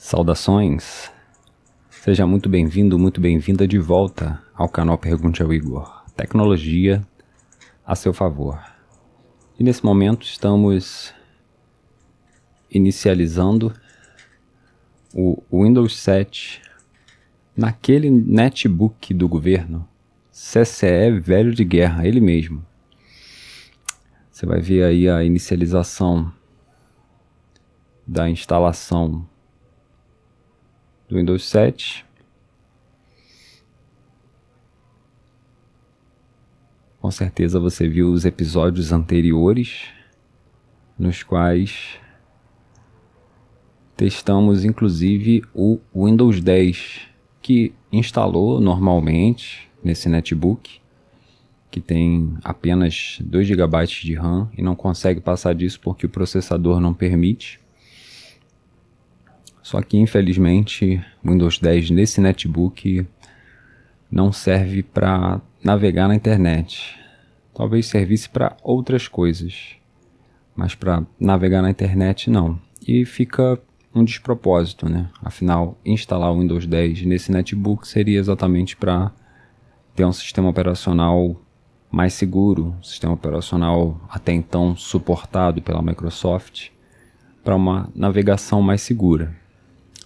Saudações, seja muito bem-vindo, muito bem-vinda de volta ao canal Pergunte ao Igor, tecnologia a seu favor. E nesse momento estamos inicializando o Windows 7 naquele netbook do governo, CCE velho de guerra, ele mesmo. Você vai ver aí a inicialização da instalação do Windows 7. Com certeza você viu os episódios anteriores, nos quais testamos inclusive o Windows 10, que instalou normalmente nesse netbook, que tem apenas 2 GB de RAM e não consegue passar disso porque o processador não permite. Só que infelizmente o Windows 10 nesse netbook não serve para navegar na internet. Talvez servisse para outras coisas, mas para navegar na internet não. E fica um despropósito, né? Afinal, instalar o Windows 10 nesse netbook seria exatamente para ter um sistema operacional mais seguro, um sistema operacional até então suportado pela Microsoft, para uma navegação mais segura,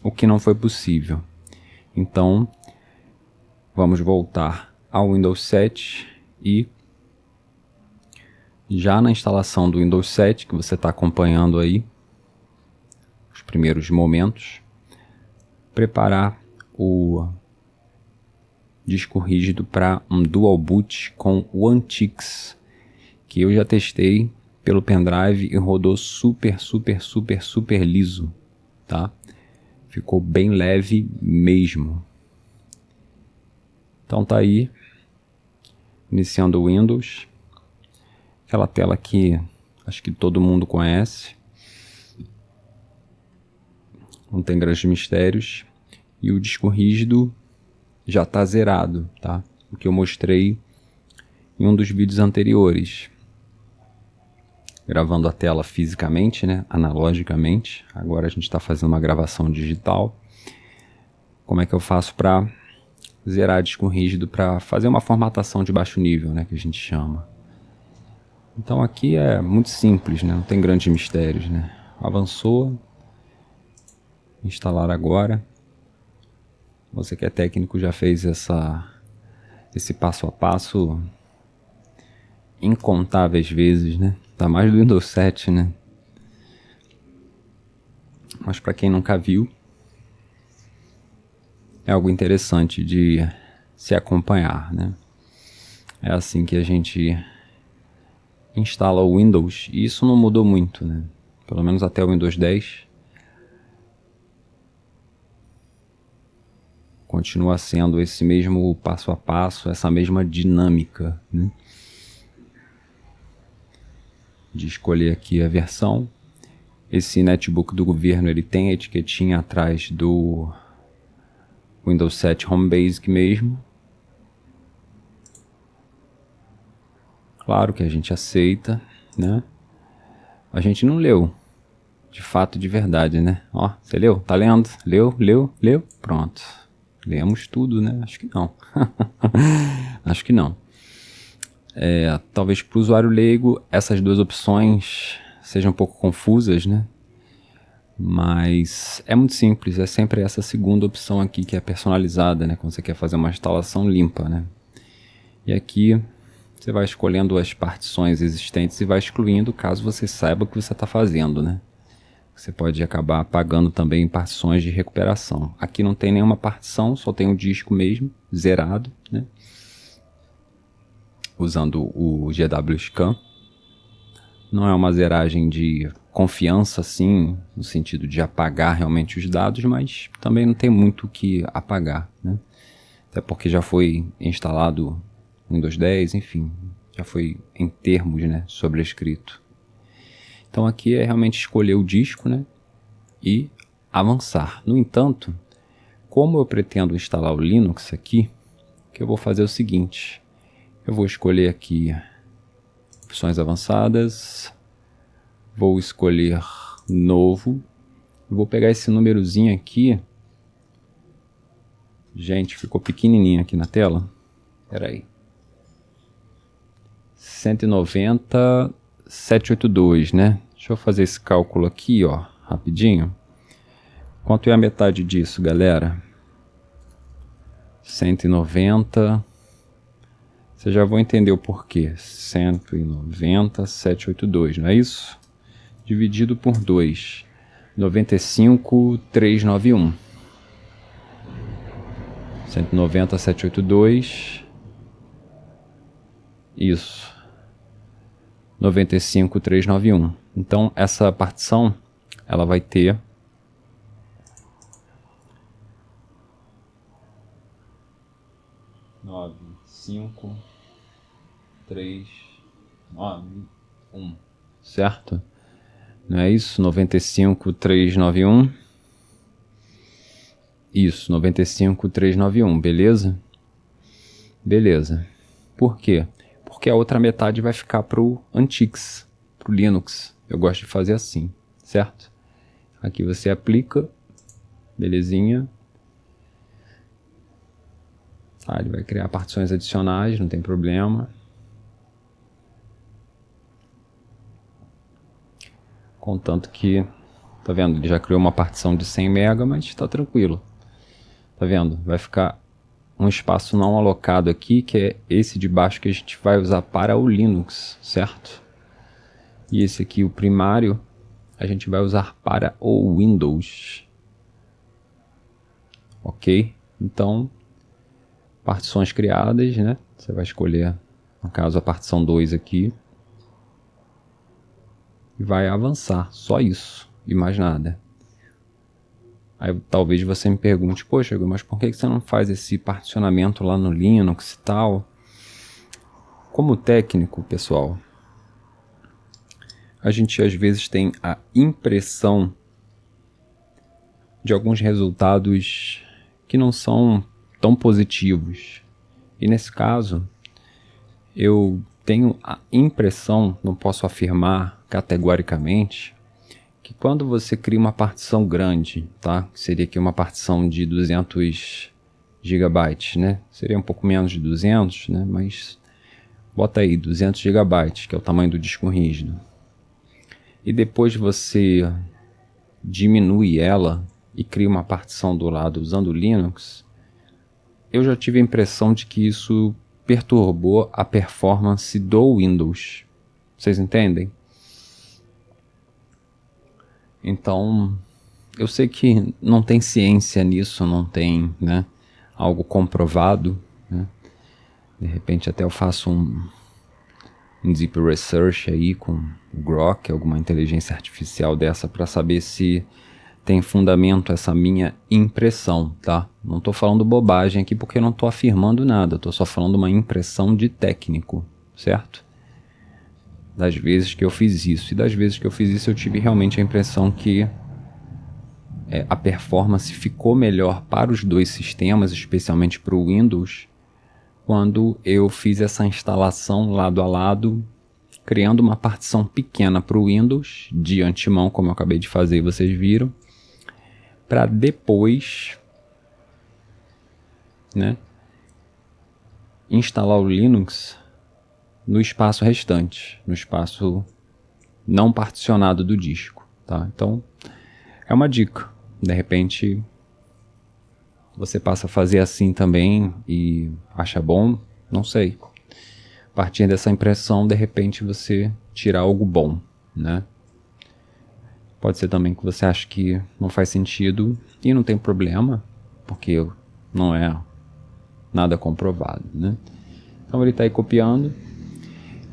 o que não foi possível. Então, vamos voltar ao Windows 7 e já na instalação do Windows 7, que você está acompanhando aí, os primeiros momentos, preparar o disco rígido para um Dual Boot com o Antix, que eu já testei pelo pendrive e rodou super liso, tá? Ficou bem leve mesmo. Então tá aí, iniciando o Windows, aquela tela que acho que todo mundo conhece, não tem grandes mistérios, e o disco rígido já está zerado, tá? O que eu mostrei em um dos vídeos anteriores, gravando a tela fisicamente, né? Analogicamente. Agora a gente está fazendo uma gravação digital. Como é que eu faço para zerar disco rígido, para fazer uma formatação de baixo nível, né? Que a gente chama. Então aqui é muito simples, né? Não tem grandes mistérios, né? Avançou, instalar agora. Você que é técnico já fez esse passo a passo incontáveis vezes, né? Tá mais do Windows 7, né? Mas para quem nunca viu, é algo interessante de se acompanhar, né? É assim que a gente instala o Windows, e isso não mudou muito, né? Pelo menos até o Windows 10. Continua sendo esse mesmo passo a passo, essa mesma dinâmica, né? De escolher aqui a versão. Esse netbook do governo, ele tem a etiquetinha atrás do Windows 7 Home Basic mesmo. Claro que a gente aceita, né? A gente não leu, de fato, de verdade, né? Ó, você leu? Tá lendo? Leu? Pronto. Lemos tudo, né? Acho que não. Acho que não. Talvez para o usuário leigo essas duas opções sejam um pouco confusas, né? Mas é muito simples, é sempre essa segunda opção aqui que é personalizada, né? Quando você quer fazer uma instalação limpa, né? E aqui você vai escolhendo as partições existentes e vai excluindo caso você saiba o que você está fazendo, né? Você pode acabar apagando também partições de recuperação. Aqui não tem nenhuma partição, só tem um disco mesmo, zerado, né? Usando o GWScan. Não é uma zeragem de confiança, assim, no sentido de apagar realmente os dados, mas também não tem muito o que apagar, né? Até porque já foi instalado Windows 10, enfim, já foi em termos, né, sobrescrito. Então aqui é realmente escolher o disco, né, e avançar. No entanto, como eu pretendo instalar o Linux aqui, que eu vou fazer o seguinte: eu vou escolher aqui opções avançadas, vou escolher novo Eu vou pegar esse númerozinho aqui. Gente, ficou pequenininho aqui na tela. Espera aí. 190,782, né? Deixa eu fazer esse cálculo aqui, ó, rapidinho. Quanto é a metade disso, galera? 190. Vocês já vão entender o porquê. 190,782, não é isso? Dividido por 2. 95,391. 190,782. Isso. 95,391. Então, essa partição, ela vai ter 95,391, certo? Não é isso? 95,391. Isso, 95,391, beleza? Beleza. Por quê? Porque a outra metade vai ficar pro Antix, pro Linux. Eu gosto de fazer assim, certo? Aqui você aplica, belezinha. Tá, ele vai criar partições adicionais, não tem problema. Contanto que, tá vendo? Ele já criou uma partição de 100 MB, mas tá tranquilo. Tá vendo? Vai ficar um espaço não alocado aqui, que é esse de baixo que a gente vai usar para o Linux, certo? E esse aqui, o primário, a gente vai usar para o Windows. Ok? Então, partições criadas, né? Você vai escolher, no caso, a partição 2 aqui. E vai avançar, só isso, e mais nada. Aí talvez você me pergunte, poxa, mas por que você não faz esse particionamento lá no Linux e tal? Como técnico, pessoal, a gente às vezes tem a impressão de alguns resultados que não são tão positivos. E nesse caso, eu tenho a impressão, não posso afirmar categoricamente, que quando você cria uma partição grande, tá? Seria aqui uma partição de 200 GB, né? Seria um pouco menos de 200, né? Mas bota aí 200 GB, que é o tamanho do disco rígido. E depois você diminui ela e cria uma partição do lado usando o Linux. Eu já tive a impressão de que isso perturbou a performance do Windows. Vocês entendem? Então, eu sei que não tem ciência nisso, não tem, né, algo comprovado, né? De repente até eu faço um deep research aí com o Grok, alguma inteligência artificial dessa, para saber se tem fundamento essa minha impressão, tá? Não estou falando bobagem aqui porque eu não estou afirmando nada, estou só falando uma impressão de técnico, certo? Das vezes que eu fiz isso. E das vezes que eu fiz isso eu tive realmente a impressão que a performance ficou melhor para os dois sistemas, especialmente para o Windows, quando eu fiz essa instalação lado a lado, criando uma partição pequena para o Windows, de antemão, como eu acabei de fazer e vocês viram, para depois, né, instalar o Linux no espaço restante, no espaço não particionado do disco, tá? Então, é uma dica. De repente, você passa a fazer assim também e acha bom, não sei. A partir dessa impressão, de repente, você tira algo bom, né? Pode ser também que você ache que não faz sentido e não tem problema, porque não é nada comprovado, né? Então, ele está aí copiando.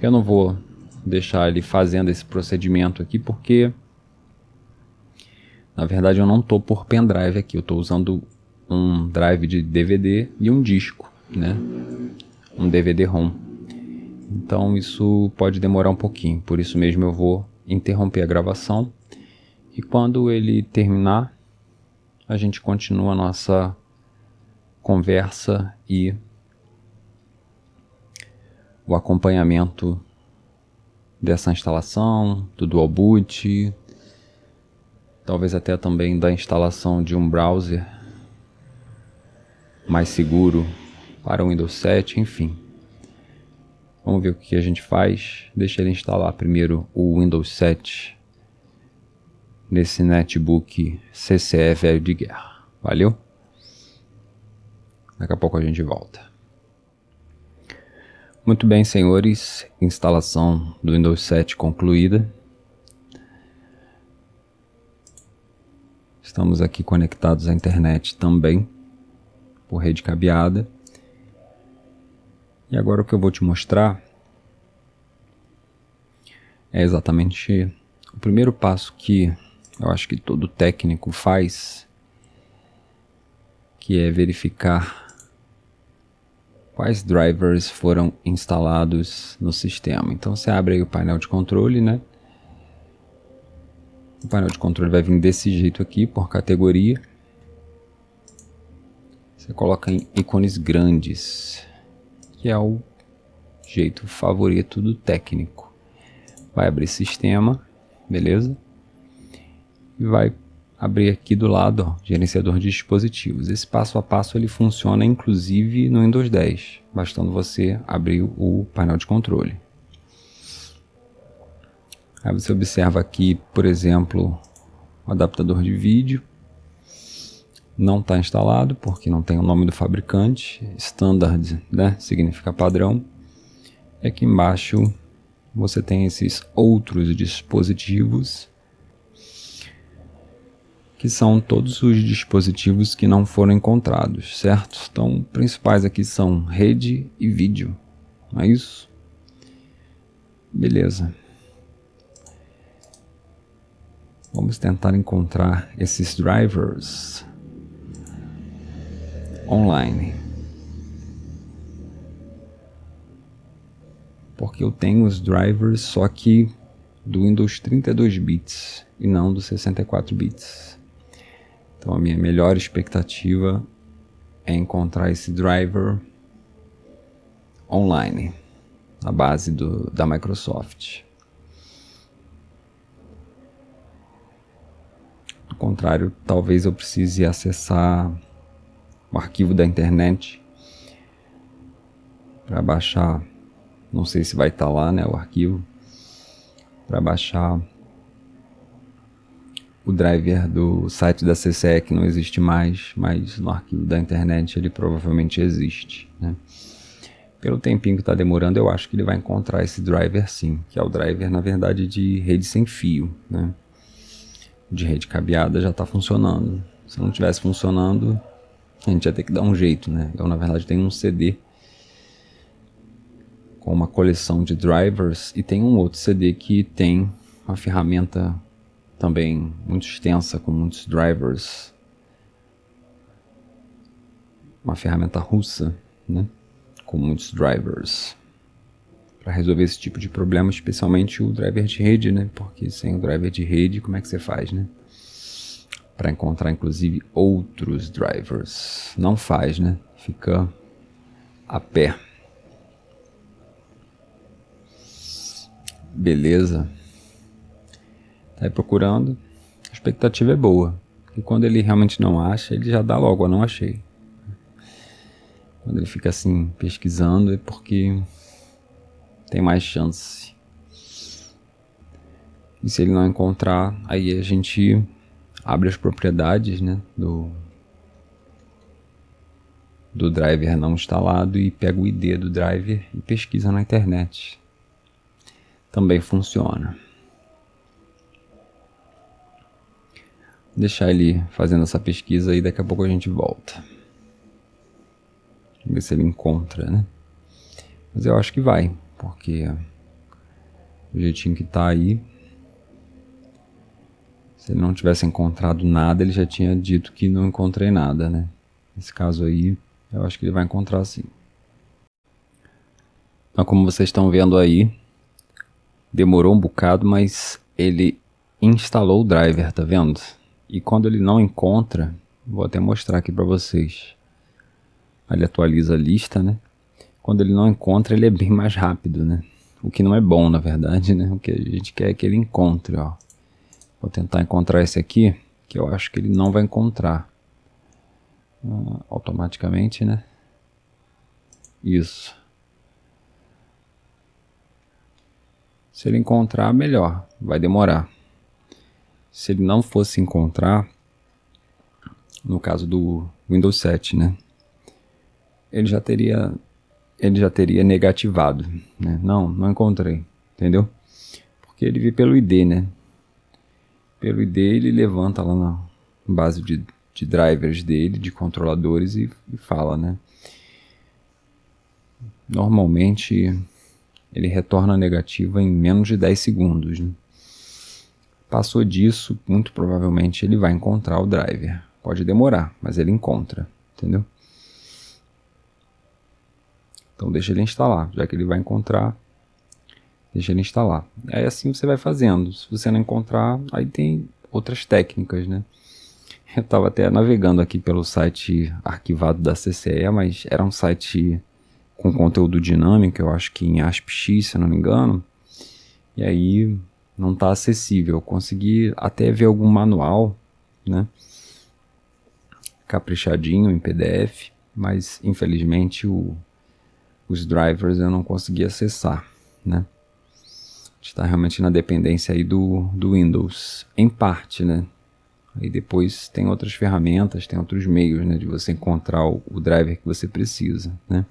Eu não vou deixar ele fazendo esse procedimento aqui, porque na verdade eu não estou por pendrive aqui, eu estou usando um drive de DVD e um disco, né? Um DVD-ROM. Então isso pode demorar um pouquinho, por isso mesmo eu vou interromper a gravação e quando ele terminar a gente continua a nossa conversa e o acompanhamento dessa instalação, do Dual Boot, talvez até também da instalação de um browser mais seguro para o Windows 7, enfim. Vamos ver o que a gente faz. Deixa ele instalar primeiro o Windows 7 nesse netbook CCE velho de guerra. Valeu? Daqui a pouco a gente volta. Muito bem, senhores. Instalação do Windows 7 concluída. Estamos aqui conectados à internet também, por rede cabeada. E agora o que eu vou te mostrar é exatamente o primeiro passo que eu acho que todo técnico faz, que é verificar quais drivers foram instalados no sistema. Então você abre aí o painel de controle, né? O painel de controle vai vir desse jeito aqui, por categoria. Você coloca em ícones grandes, que é o jeito favorito do técnico. Vai abrir sistema, beleza? E vai abrir aqui do lado, ó, gerenciador de dispositivos. Esse passo a passo ele funciona inclusive no Windows 10, bastando você abrir o painel de controle. Aí você observa aqui, por exemplo, o adaptador de vídeo. Não está instalado porque não tem o nome do fabricante. Standard, né, significa padrão. E aqui embaixo você tem esses outros dispositivos, que são todos os dispositivos que não foram encontrados, certo? Então, principais aqui são rede e vídeo, não é isso? Beleza. Vamos tentar encontrar esses drivers online. Porque eu tenho os drivers só que do Windows 32 bits e não do 64 bits. Então a minha melhor expectativa é encontrar esse driver online, na base da Microsoft. Do contrário, talvez eu precise acessar o arquivo da internet para baixar. Não sei se vai estar lá, né, o arquivo, para baixar o driver do site da CCE, que não existe mais, mas no arquivo da internet ele provavelmente existe, né? Pelo tempinho que está demorando, eu acho que ele vai encontrar esse driver sim, que é o driver, na verdade, de rede sem fio, né? De rede cabeada já está funcionando. Se não tivesse funcionando, a gente ia ter que dar um jeito, né? Eu, na verdade, tenho um CD com uma coleção de drivers e tem um outro CD que tem uma ferramenta também muito extensa com muitos drivers, uma ferramenta russa, né, com muitos drivers para resolver esse tipo de problema, especialmente o driver de rede, né, porque sem o driver de rede como é que você faz, né, para encontrar inclusive outros drivers, não faz, né, fica a pé. Beleza. Tá aí procurando, a expectativa é boa. E quando ele realmente não acha, ele já dá logo, eu não achei. Quando ele fica assim, pesquisando, é porque tem mais chance. E se ele não encontrar, aí a gente abre as propriedades, né, do driver não instalado e pega o ID do driver e pesquisa na internet. Também funciona. Deixar ele fazendo essa pesquisa e daqui a pouco a gente volta. Vamos ver se ele encontra, né? Mas eu acho que vai, porque o jeitinho que tá aí, se ele não tivesse encontrado nada, ele já tinha dito que não encontrei nada, né? Nesse caso aí, eu acho que ele vai encontrar sim. Então, como vocês estão vendo aí, demorou um bocado, mas ele instalou o driver, tá vendo? E quando ele não encontra, vou até mostrar aqui para vocês. Ele atualiza a lista, né? Quando ele não encontra, ele é bem mais rápido, né? O que não é bom, na verdade, né? O que a gente quer é que ele encontre, ó. Vou tentar encontrar esse aqui, que eu acho que ele não vai encontrar automaticamente, né? Isso. Se ele encontrar, melhor. Vai demorar. Se ele não fosse encontrar, no caso do Windows 7, né? Ele já teria negativado, né? Não encontrei, entendeu? Porque ele vê pelo ID, né? Pelo ID ele levanta lá na base de drivers dele, de controladores e fala, né? Normalmente ele retorna negativa em menos de 10 segundos, né? Passou disso, muito provavelmente ele vai encontrar o driver. Pode demorar, mas ele encontra, entendeu? Então deixa ele instalar, já que ele vai encontrar, deixa ele instalar. Aí assim você vai fazendo. Se você não encontrar, aí tem outras técnicas, né? Eu estava até navegando aqui pelo site arquivado da CCE, mas era um site com conteúdo dinâmico, eu acho que em ASPX, se eu não me engano. E aí não está acessível. Eu consegui até ver algum manual, né? Caprichadinho em PDF, mas infelizmente os drivers eu não consegui acessar, né? Está realmente na dependência aí do Windows, em parte, né? Aí depois tem outras ferramentas, tem outros meios, né, de você encontrar o driver que você precisa, né?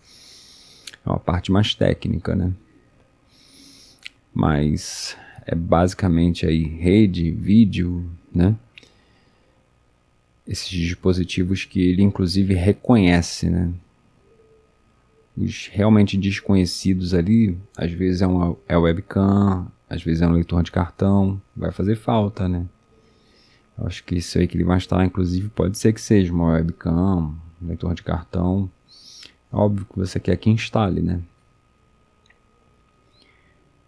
É uma parte mais técnica, né? Mas é basicamente aí rede, vídeo, né? Esses dispositivos que ele inclusive reconhece, né? Os realmente desconhecidos ali, às vezes é webcam, às vezes é um leitor de cartão, vai fazer falta, né? Eu acho que isso aí que ele vai instalar, inclusive, pode ser que seja uma webcam, um leitor de cartão. É óbvio que você quer que instale, né?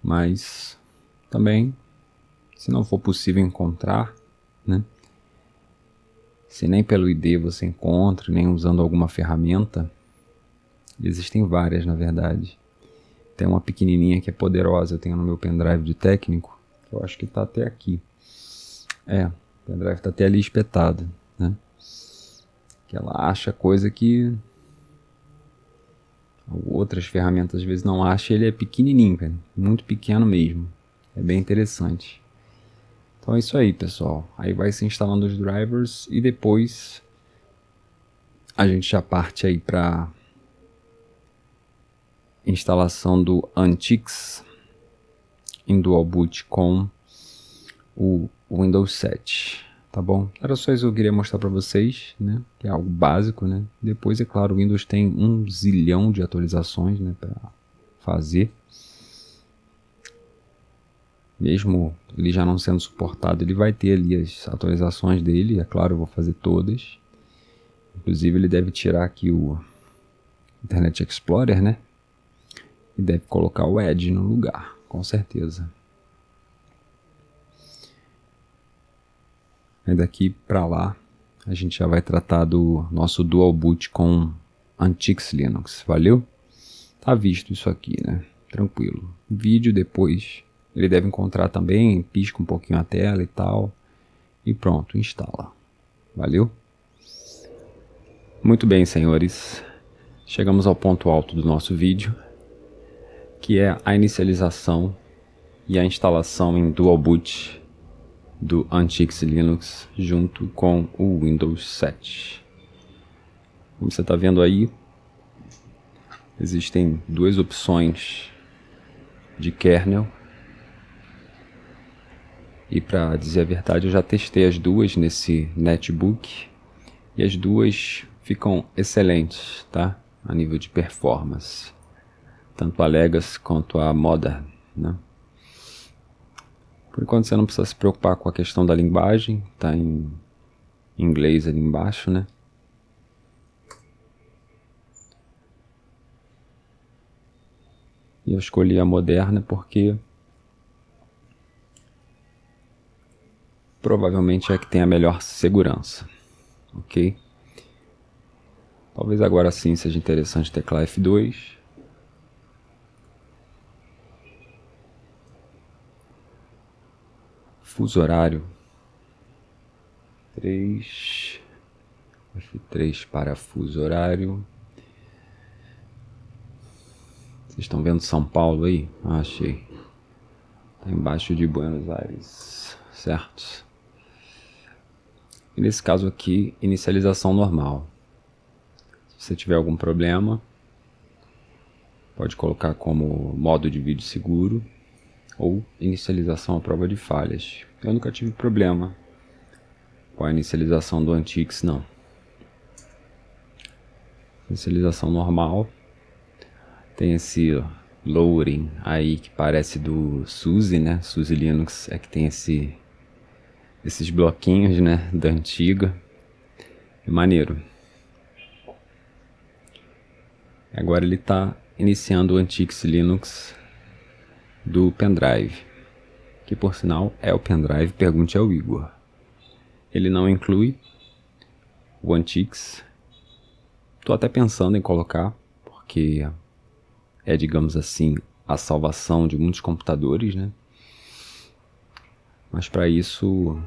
Mas também, se não for possível encontrar, né? Se nem pelo ID você encontra, nem usando alguma ferramenta, existem várias, na verdade. Tem uma pequenininha que é poderosa, eu tenho no meu pendrive de técnico, que eu acho que está até aqui. O pendrive está até ali espetado, né? Que ela acha coisa que outras ferramentas às vezes não acham. Ele é pequenininho, cara, muito pequeno mesmo. É bem interessante. Então é isso aí, pessoal. Aí vai se instalando os drivers e depois a gente já parte aí para instalação do Antix em Dual Boot com o Windows 7, tá bom? Era só isso que eu queria mostrar para vocês, né? Que é algo básico, né? Depois, é claro, o Windows tem 1 zilhão de atualizações, né, para fazer. Mesmo ele já não sendo suportado, ele vai ter ali as atualizações dele, é claro, eu vou fazer todas. Inclusive ele deve tirar aqui o Internet Explorer, né? E deve colocar o Edge no lugar, com certeza. Aí daqui para lá a gente já vai tratar do nosso Dual Boot com Antix Linux, valeu? Tá visto isso aqui, né? Tranquilo. Vídeo depois ele deve encontrar também, pisca um pouquinho a tela e tal. E pronto, instala. Valeu? Muito bem, senhores. Chegamos ao ponto alto do nosso vídeo, que é a inicialização e a instalação em Dual Boot do Antix Linux junto com o Windows 7. Como você está vendo aí, existem duas opções de kernel. E para dizer a verdade, eu já testei as duas nesse netbook e as duas ficam excelentes, tá? A nível de performance, tanto a Legacy quanto a Modern, né? Por enquanto você não precisa se preocupar com a questão da linguagem, tá em inglês ali embaixo, né? E eu escolhi a Moderna porque provavelmente é a que tem a melhor segurança, ok? Talvez agora sim seja interessante teclar F2. Fuso horário F3. F3 para fuso horário. Vocês estão vendo São Paulo aí? Ah, achei. Tá embaixo de Buenos Aires, certo? E nesse caso aqui, inicialização normal. Se você tiver algum problema, pode colocar como modo de vídeo seguro ou inicialização à prova de falhas. Eu nunca tive problema com a inicialização do Antix, não. Inicialização normal. Tem esse loading aí que parece do SUSE, né? SUSE Linux é que tem esses bloquinhos, né? Da antiga. É maneiro. Agora ele está iniciando o Antix Linux do pendrive, que por sinal é o pendrive, pergunte ao Igor. Ele não inclui o Antix. Estou até pensando em colocar, porque é, digamos assim, a salvação de muitos computadores, né? Mas para isso,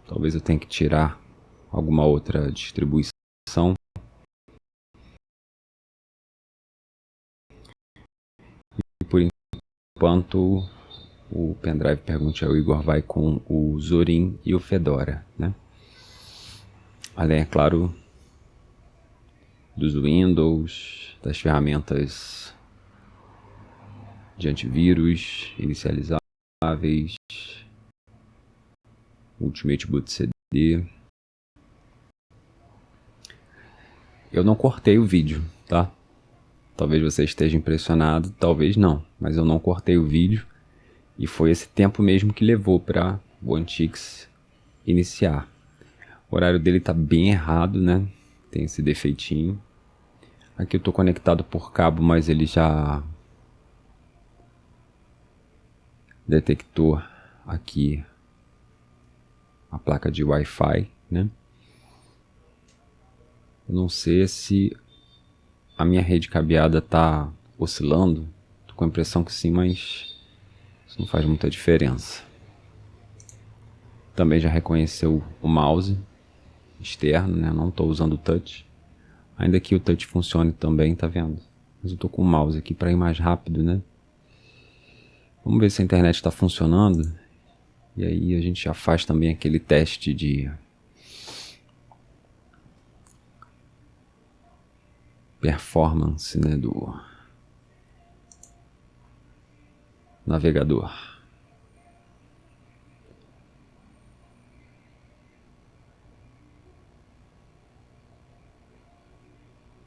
talvez eu tenha que tirar alguma outra distribuição. E por enquanto, o pendrive pergunte ao Igor vai com o Zorin e o Fedora, né? Além, é claro, dos Windows, das ferramentas de antivírus, inicializáveis, Ultimate Boot CD. Eu não cortei o vídeo, tá? Talvez você esteja impressionado, talvez não, mas eu não cortei o vídeo e foi esse tempo mesmo que levou para o Antix iniciar. O horário dele tá bem errado, né? Tem esse defeitinho. Aqui eu tô conectado por cabo, mas ele já detectou aqui a placa de Wi-Fi, né? Eu não sei se a minha rede cabeada tá oscilando. Tô com a impressão que sim, mas isso não faz muita diferença. Também já reconheceu o mouse externo, né? Não tô usando o touch. Ainda que o touch funcione também, tá vendo? Mas eu tô com o mouse aqui para ir mais rápido, né? Vamos ver se a internet está funcionando. E aí a gente já faz também aquele teste de performance, né, do navegador.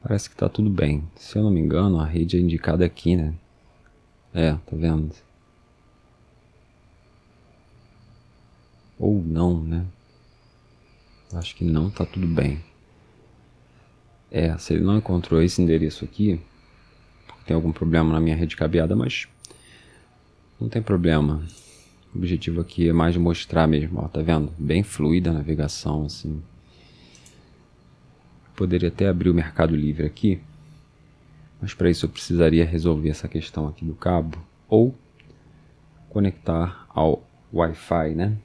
Parece que tá tudo bem. Se eu não me engano, a rede é indicada aqui, né? É, tá vendo? Ou não, né? Acho que não, tá tudo bem. É, se ele não encontrou esse endereço aqui, tem algum problema na minha rede cabeada, mas não tem problema. O objetivo aqui é mais mostrar mesmo, ó, tá vendo? Bem fluida a navegação, assim. Poderia até abrir o Mercado Livre aqui, mas para isso eu precisaria resolver essa questão aqui do cabo ou conectar ao Wi-Fi, né?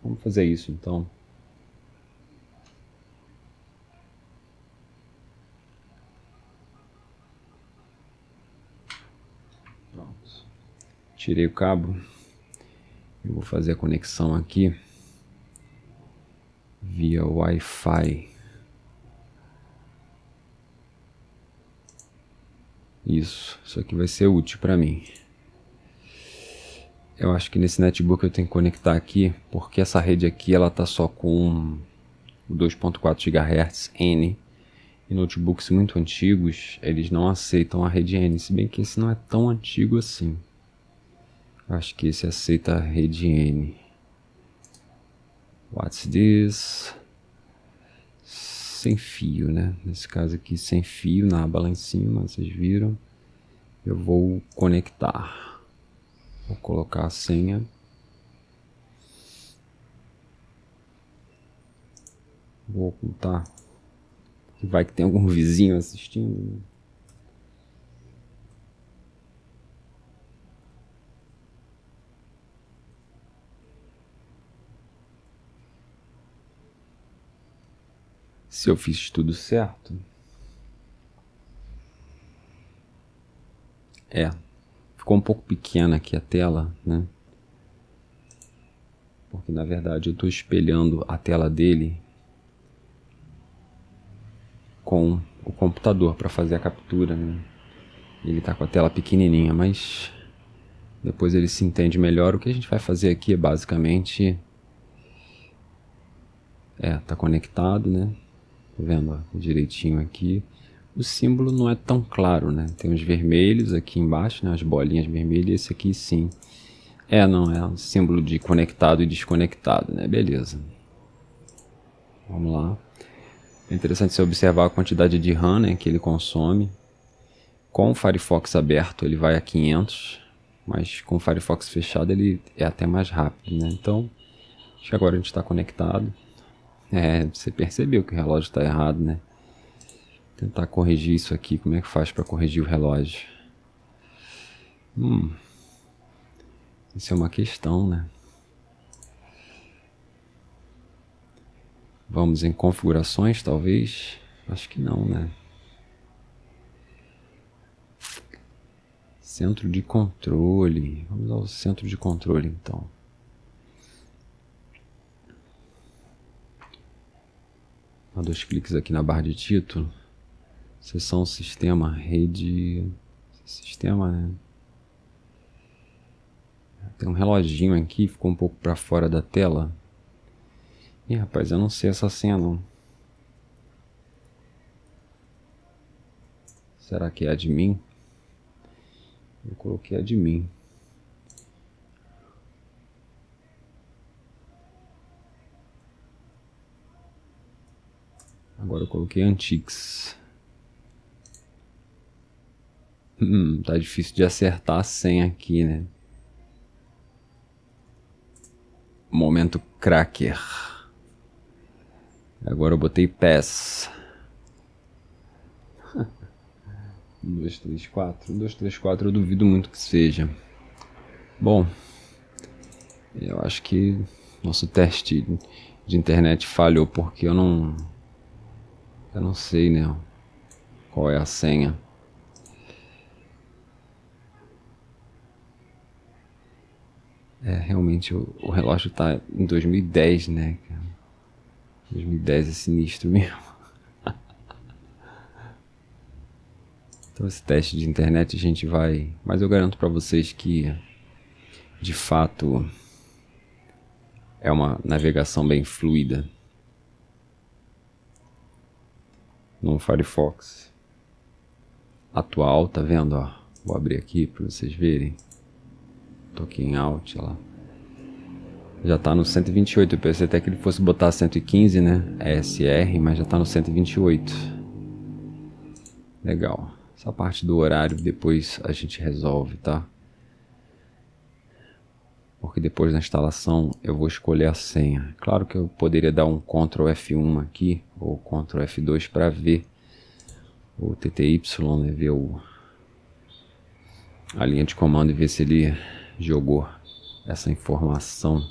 Vamos fazer isso então. Pronto. Tirei o cabo. Eu vou fazer a conexão aqui via Wi-Fi. Isso aqui vai ser útil para mim. Eu acho que nesse netbook eu tenho que conectar aqui, porque essa rede aqui ela tá só com 2.4 GHz N. E notebooks muito antigos, eles não aceitam a rede N, se bem que esse não é tão antigo assim. Eu acho que esse aceita a rede N. What's this? Sem fio, né? Nesse caso aqui, sem fio, na aba lá em cima, vocês viram. Eu vou conectar. Vou colocar a senha. Vou ocultar. Vai que tem algum vizinho assistindo, né? se eu fiz tudo certo. Ficou um pouco pequena aqui a tela, né? Porque na verdade eu estou espelhando a tela dele com o computador para fazer a captura, né? Ele está com a tela pequenininha, mas depois ele se entende melhor. O que a gente vai fazer aqui é basicamente tá conectado, né? Tá vendo, ó, direitinho aqui. O símbolo não é tão claro, né? Tem os vermelhos aqui embaixo, né? As bolinhas vermelhas. Esse aqui sim. Não, é um símbolo de conectado e desconectado, né? Beleza. Vamos lá. É interessante você observar a quantidade de RAM, né, que ele consome. Com o Firefox aberto ele vai a 500, mas com o Firefox fechado ele é até mais rápido, né? Então, acho que agora a gente está conectado. Você percebeu que o relógio está errado, né? Tentar corrigir isso aqui. Como é que faz para corrigir o relógio? Isso é uma questão, né? Vamos em configurações, talvez? Acho que não, né? Centro de controle. Vamos ao centro de controle, então. Dá 2 cliques aqui na barra de título. Seção sistema, rede... Sistema, né? Tem um reloginho aqui, ficou um pouco para fora da tela. Ih, rapaz, eu não sei essa senha não. Será que é admin? Eu coloquei admin. Agora eu coloquei Antix. Tá difícil de acertar a senha aqui, né? Momento cracker. Agora eu botei pass. 1, 2, 3, 4. 1, 2, 3, 4 eu duvido muito que seja. Bom, eu acho que nosso teste de internet falhou porque eu não sei, né, qual é a senha. Realmente o relógio tá em 2010, né, cara? 2010 é sinistro mesmo. Então esse teste de internet a gente vai... Mas eu garanto pra vocês que, de fato, é uma navegação bem fluida no Firefox atual, tá vendo, ó? Vou abrir aqui pra vocês verem. Toquei em Alt, ó lá. Já tá no 128, eu pensei até que ele fosse botar 115, né? ESR, mas já tá no 128. Legal. Essa parte do horário depois a gente resolve, tá? Porque depois da instalação eu vou escolher a senha. Claro que eu poderia dar um Ctrl F1 aqui, ou Ctrl F2 para ver o TTY, né? Ver a linha de comando e ver se ele jogou essa informação.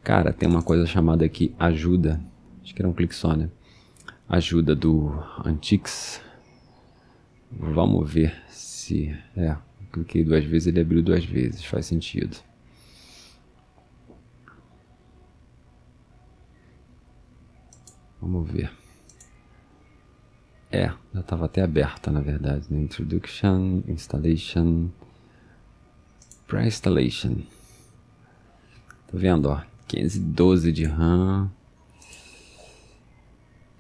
Cara, tem uma coisa chamada aqui ajuda. Acho que era um clique só, né? Ajuda do Antix. Vamos ver se... cliquei 2 vezes, ele abriu 2 vezes. Faz sentido. Vamos ver. Já estava até aberta, na verdade, né? Introduction, Installation, Pre-Installation. Tá vendo, ó? 512 de RAM.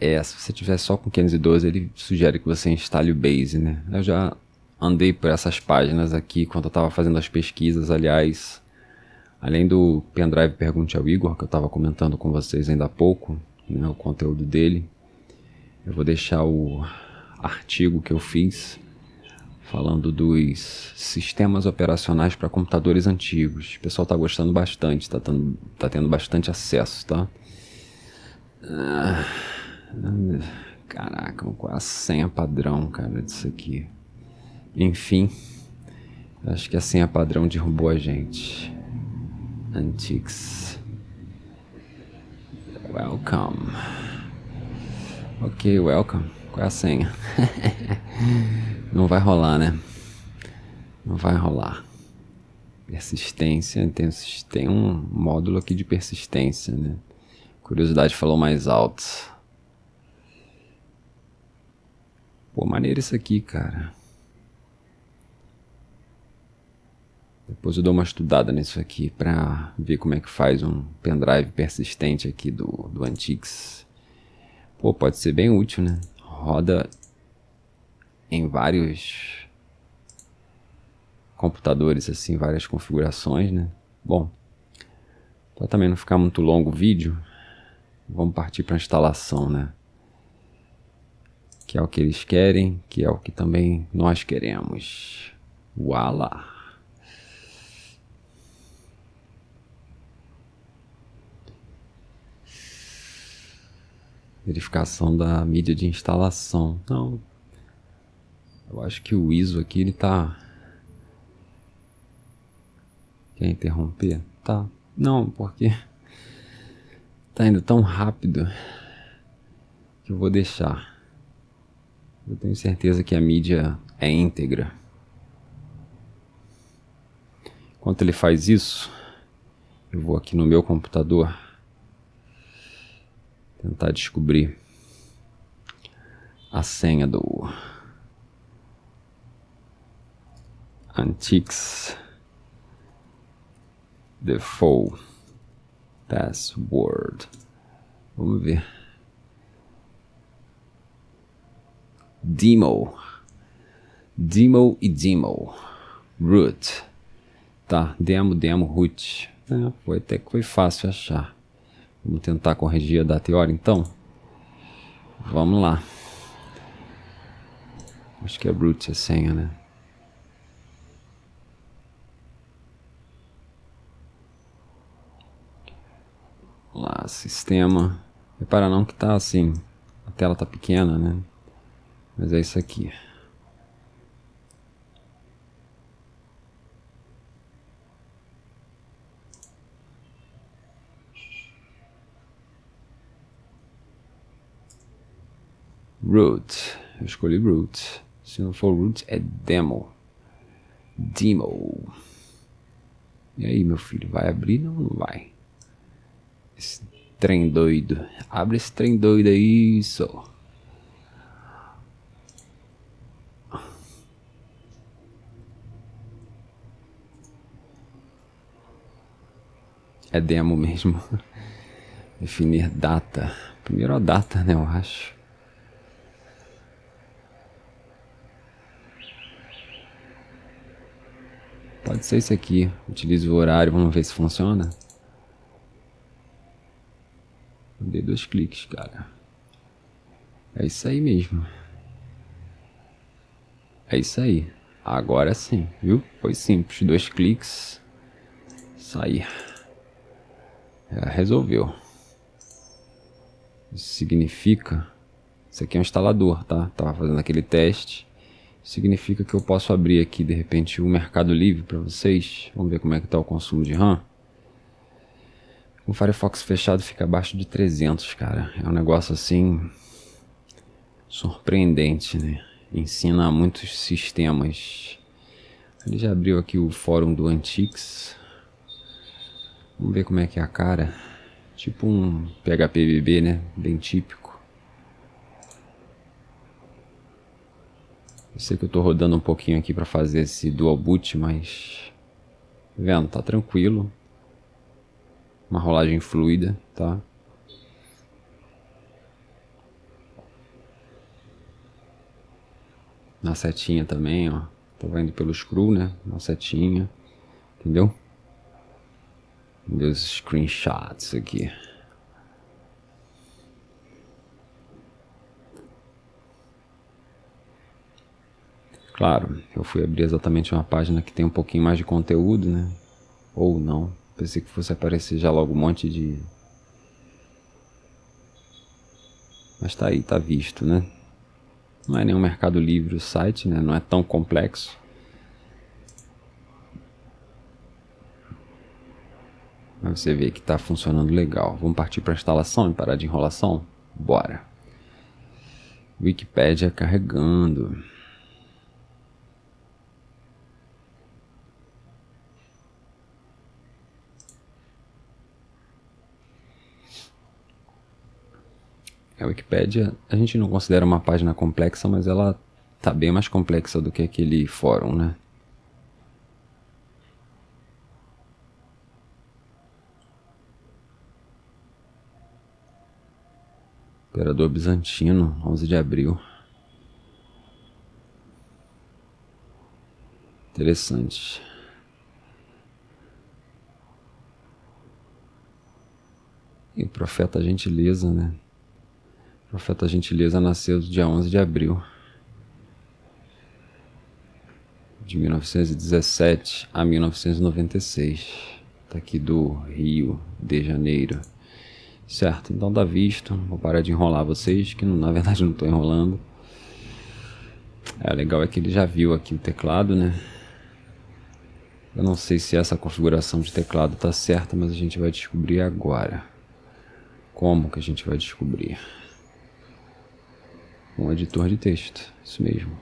Se você tiver só com 512, ele sugere que você instale o Base, né? Eu já andei por essas páginas aqui quando eu estava fazendo as pesquisas, aliás. Além do pendrive Pergunte ao Igor, que eu estava comentando com vocês ainda há pouco, né, o conteúdo dele. Eu vou deixar o artigo que eu fiz falando dos sistemas operacionais para computadores antigos. O pessoal está gostando bastante, tá tendo bastante acesso, tá? Caraca, qual é a senha padrão, cara, disso aqui? Enfim, acho que a senha padrão derrubou a gente. Antix. Welcome. Ok, welcome. Qual é a senha? Não vai rolar, né? Não vai rolar. Persistência, tem um módulo aqui de persistência, né? Curiosidade falou mais alto. Pô, maneiro isso aqui, cara. Depois eu dou uma estudada nisso aqui pra ver como é que faz um pendrive persistente aqui do Antix. Pô, pode ser bem útil, né? Roda em vários computadores, assim, várias configurações, né? Bom, para também não ficar muito longo o vídeo, vamos partir para a instalação, né? Que é o que eles querem, que é o que também nós queremos. Uala! Verificação da mídia de instalação. Não, eu acho que o ISO aqui ele tá... Quer interromper? Tá. Não, porque tá indo tão rápido que eu vou deixar. Eu tenho certeza que a mídia é íntegra. Enquanto ele faz isso, eu vou aqui no meu computador tentar descobrir a senha do Antix Default Password. Vamos ver. Demo e demo. Root. Tá, demo, root. Foi até que foi fácil achar. Vamos tentar corrigir a data e hora então. Vamos lá. Acho que é root a senha, né? Vamos lá, sistema. Repara não que tá assim, a tela tá pequena, né? Mas é isso aqui. Root. Eu escolhi root. Se não for root, é demo. Demo. E aí, meu filho, vai abrir ou não vai? Esse trem doido. Abre esse trem doido aí, só. É demo mesmo. Definir data. Primeiro a data, né, eu acho. Pode ser isso aqui. Utilize o horário, vamos ver se funciona. Dei 2 cliques, cara. É isso aí mesmo. É isso aí. Agora sim, viu? Foi simples. 2 cliques. Sair. Resolveu. Isso significa... Isso aqui é um instalador, tá? Tava fazendo aquele teste. Significa que eu posso abrir aqui, de repente, o Mercado Livre para vocês. Vamos ver como é que tá o consumo de RAM. Com o Firefox fechado fica abaixo de 300, cara. É um negócio assim... surpreendente, né? Ensina muitos sistemas. Ele já abriu aqui o fórum do Antix. Vamos ver como é que é a cara. Tipo um PHPBB, né? Bem típico. Eu sei que eu tô rodando um pouquinho aqui para fazer esse dual boot, mas... Vendo, tá tranquilo. Uma rolagem fluida, tá? Na setinha também, ó. Tô indo pelo scroll, né? Na setinha. Entendeu? Meus screenshots aqui. Claro, eu fui abrir exatamente uma página que tem um pouquinho mais de conteúdo, né? Ou não. Pensei que fosse aparecer já logo um monte de... Mas tá aí, tá visto, né? Não é nenhum Mercado Livre o site, né? Não é tão complexo. Mas você vê que tá funcionando legal. Vamos partir para a instalação e parar de enrolação? Bora! Wikipédia carregando. A Wikipédia, a gente não considera uma página complexa, mas ela tá bem mais complexa do que aquele fórum, né? Imperador Bizantino, 11 de abril. Interessante. E o Profeta Gentileza, né? O Profeta Gentileza nasceu dia 11 de abril de 1917 a 1996. Tá aqui do Rio de Janeiro. Certo, então tá visto. Vou parar de enrolar vocês, que na verdade não tô enrolando. Legal é que ele já viu aqui o teclado, né? Eu não sei se essa configuração de teclado tá certa, mas a gente vai descobrir agora. Como que a gente vai descobrir? Um editor de texto, isso mesmo.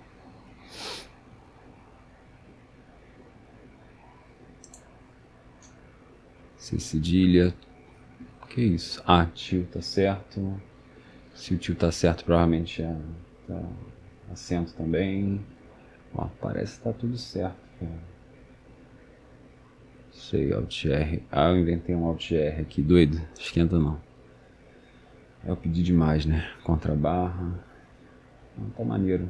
C cedilha. Que isso? Ah, tio tá certo. Se o tio tá certo, provavelmente tá acento também. Ó, parece que tá tudo certo, cara. Sei, Alt R. Ah, eu inventei um Alt R aqui, doido. Esquenta não. Eu pedi demais, né? Contrabarra. Não, tá maneiro.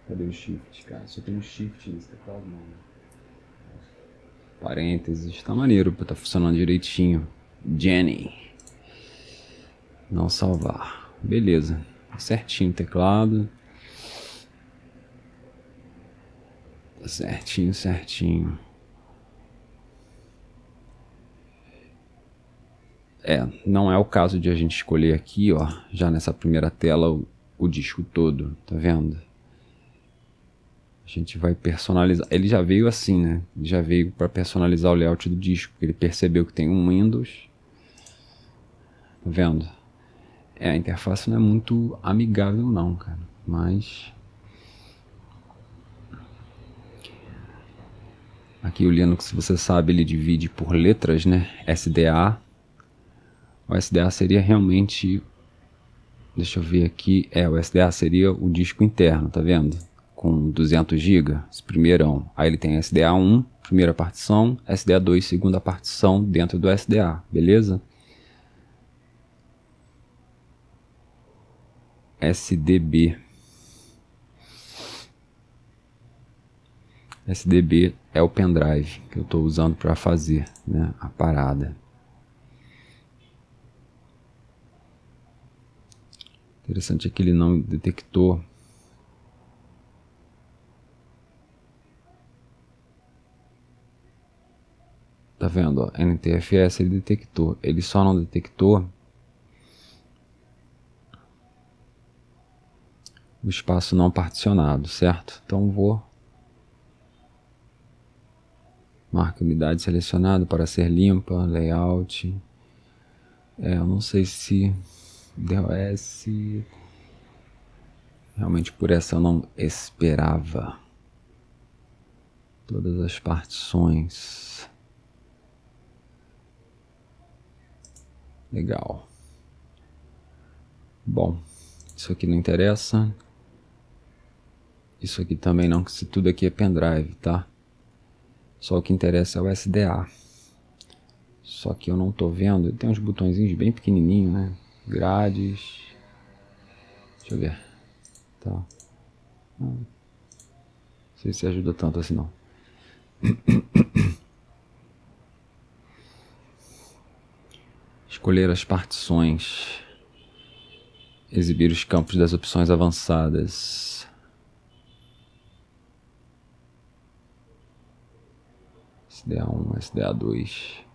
Cadê o shift, cara? Só tem um shift nesse teclado, não. Parênteses. Tá maneiro, tá funcionando direitinho. Jenny. Não salvar. Beleza. Certinho o teclado. Tá certinho, certinho. Não é o caso de a gente escolher aqui, ó, já nessa primeira tela, o disco todo, tá vendo? A gente vai personalizar. Ele já veio assim, né? Ele já veio para personalizar o layout do disco. Ele percebeu que tem um Windows. Tá vendo? A interface não é muito amigável não, cara. Mas aqui o Linux, você sabe, ele divide por letras, né? SDA. O SDA seria realmente... Deixa eu ver aqui. O SDA seria o disco interno, tá vendo? Com 200 GB, esse primeirão. Aí ele tem SDA1, primeira partição, SDA2, segunda partição dentro do SDA, beleza? SDB. SDB é o pendrive que eu estou usando para fazer, né, a parada. Interessante é que ele não detectou. Tá vendo? Ó, NTFS ele detectou. Ele só não detectou o espaço não particionado, certo? Então vou marca unidade selecionado para ser limpa, layout. Eu não sei se DOS. Realmente por essa eu não esperava. Todas as partições. Legal. Bom, isso aqui não interessa. Isso aqui também não, que se tudo aqui é pendrive, tá? Só o que interessa é o SDA. Só que eu não tô vendo. Tem uns botõezinhos bem pequenininhos, né? Grades. Deixa eu ver. Tá. Não sei se ajuda tanto assim não. Escolher as partições. Exibir os campos das opções avançadas. SDA1, SDA2.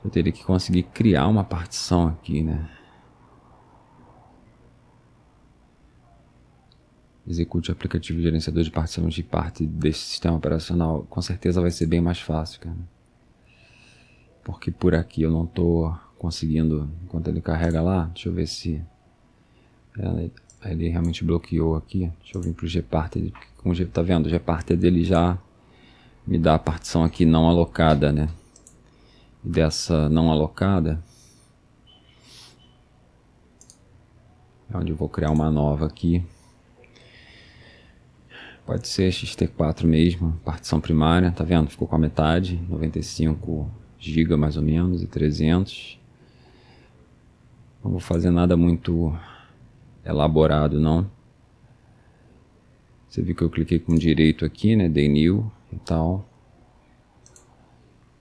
Eu teria que conseguir criar uma partição aqui, né? Execute o aplicativo gerenciador de partições de parte desse sistema operacional. Com certeza vai ser bem mais fácil, cara. Porque por aqui eu não tô conseguindo, enquanto ele carrega lá, deixa eu ver se Ele realmente bloqueou aqui. Deixa eu vir pro gparted. Com o tá vendo? O gparted ele já me dá a partição aqui não alocada, né? E dessa não alocada é onde eu vou criar uma nova aqui. Pode ser xt4 mesmo, partição primária, tá vendo? Ficou com a metade, 95 GB mais ou menos e 300. Não vou fazer nada muito elaborado não. Você viu que eu cliquei com direito aqui, né? Dei new e tal.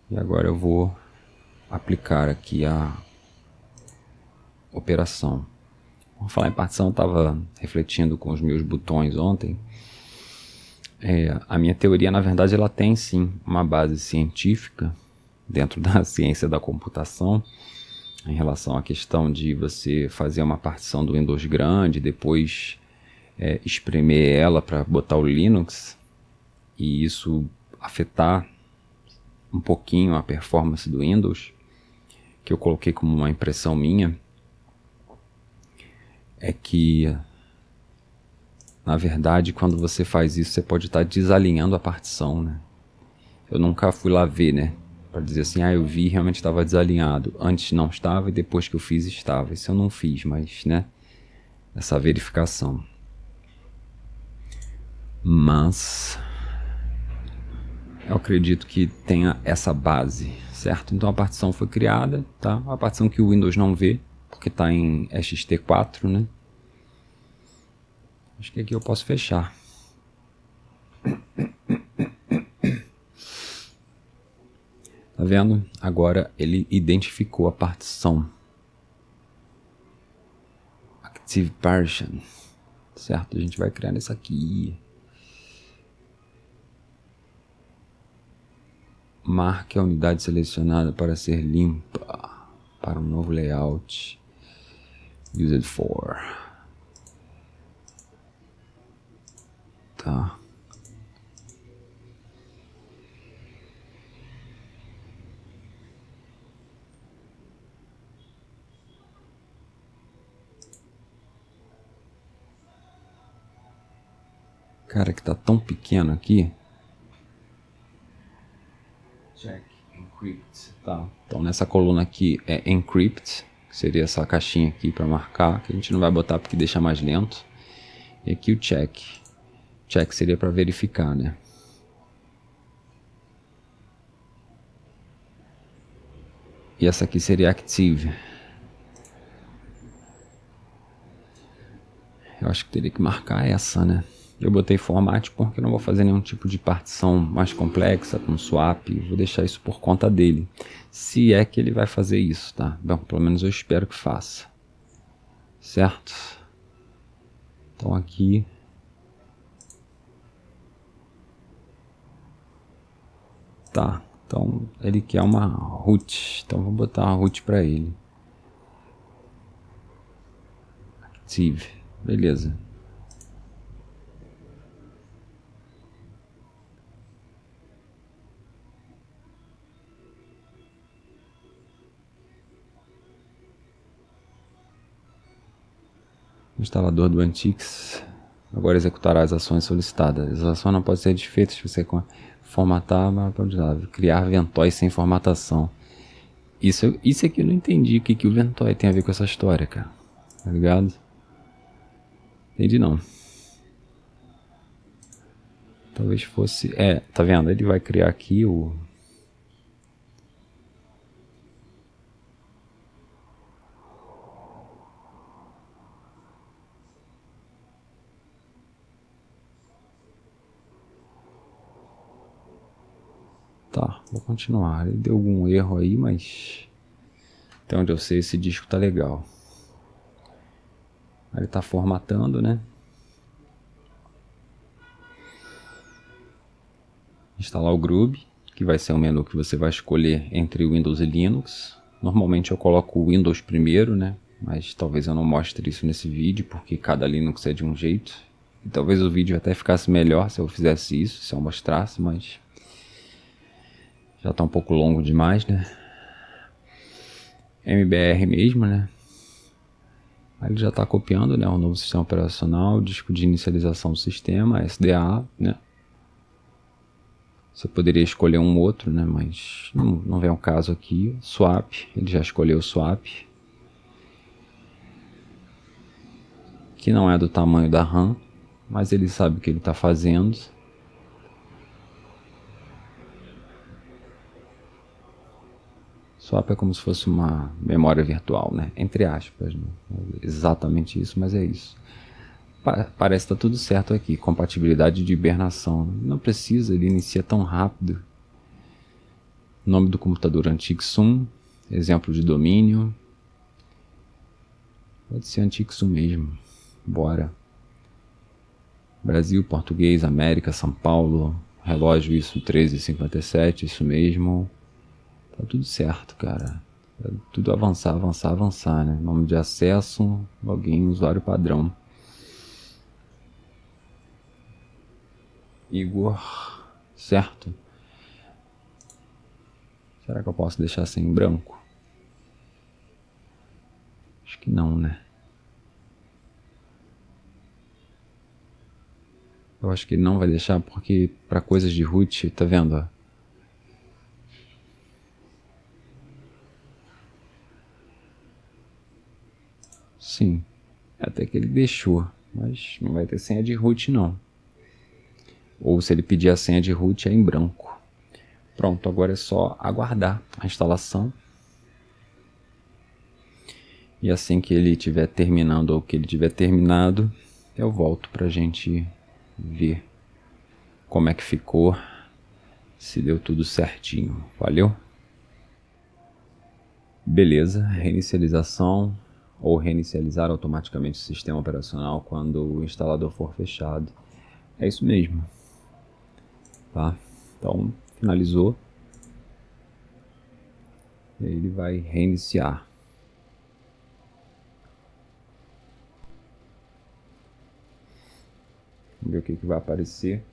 E agora eu vou aplicar aqui a operação. Vamos falar em partição, estava refletindo com os meus botões ontem. A minha teoria, na verdade, ela tem sim uma base científica dentro da ciência da computação, em relação à questão de você fazer uma partição do Windows grande, depois espremer ela para botar o Linux, e isso afetar um pouquinho a performance do Windows, que eu coloquei como uma impressão minha, é que na verdade, quando você faz isso, você pode estar desalinhando a partição, né? Eu nunca fui lá ver, né? Para dizer assim, eu vi e realmente estava desalinhado. Antes não estava e depois que eu fiz estava. Isso eu não fiz, mas, né? Essa verificação. Mas eu acredito que tenha essa base, certo? Então a partição foi criada, tá? A partição que o Windows não vê, porque está em xt4, né? Acho que aqui eu posso fechar. Tá vendo? Agora ele identificou a partição. Active Partition. Certo? A gente vai criar nessa aqui. Marque a unidade selecionada para ser limpa. Para um novo layout. Used for. Tá. Cara, que tá tão pequeno aqui. Check encrypt. Tá. Então nessa coluna aqui é encrypt, que seria essa caixinha aqui para marcar, que a gente não vai botar porque deixa mais lento. E aqui o check. Check seria para verificar, né? E essa aqui seria active. Eu acho que teria que marcar essa, né? Eu botei format porque eu não vou fazer nenhum tipo de partição mais complexa, com swap. Vou deixar isso por conta dele. Se é que ele vai fazer isso, tá? Bom, pelo menos eu espero que faça. Certo? Então aqui... Tá. Então ele quer uma root. Então vou botar uma root para ele. Active. Beleza. O instalador do Antix agora executará as ações solicitadas. As ações não podem ser desfeitas se você formatar, criar ventóis sem formatação. Isso aqui eu não entendi o que o ventói tem a ver com essa história, cara. Tá ligado? Entendi não. Talvez fosse... tá vendo? Ele vai criar aqui o... Tá, vou continuar. Ele deu algum erro aí, mas... Até onde eu sei, esse disco tá legal. Aí ele tá formatando, né? Instalar o Groove, que vai ser um menu que você vai escolher entre Windows e Linux. Normalmente eu coloco o Windows primeiro, né? Mas talvez eu não mostre isso nesse vídeo, porque cada Linux é de um jeito. E talvez o vídeo até ficasse melhor se eu fizesse isso, se eu mostrasse, mas... Já tá um pouco longo demais, né? MBR mesmo, né? Aí ele já está copiando, né, o novo sistema operacional, disco de inicialização do sistema, SDA, né? Você poderia escolher um outro, né, mas não vem ao caso aqui. Swap, ele já escolheu o swap, que não é do tamanho da RAM, mas ele sabe o que ele está fazendo. Swap é como se fosse uma memória virtual, né? Entre aspas, não é exatamente isso, mas é isso. Parece que está tudo certo aqui. Compatibilidade de hibernação. Não precisa, ele inicia tão rápido. Nome do computador Antixum. Exemplo de domínio. Pode ser Antixum mesmo. Bora. Brasil, português, América, São Paulo. Relógio isso 13h57, isso mesmo. Tá tudo certo, cara. É tudo avançar, avançar, avançar, né? Nome de acesso, login, usuário padrão. Igor, certo? Será que eu posso deixar assim em branco? Acho que não, né? Eu acho que ele não vai deixar porque para coisas de root, tá vendo? Ó? Sim, até que ele deixou, mas não vai ter senha de root não. Ou se ele pedir a senha de root é em branco. Pronto, agora é só aguardar a instalação. E assim que ele estiver terminando ou que ele tiver terminado, eu volto pra gente ver como é que ficou, se deu tudo certinho. Valeu? Beleza, reinicialização ou reinicializar automaticamente o sistema operacional quando o instalador for fechado. É isso mesmo. Tá? Então, finalizou. E aí ele vai reiniciar. Vamos ver o que vai aparecer.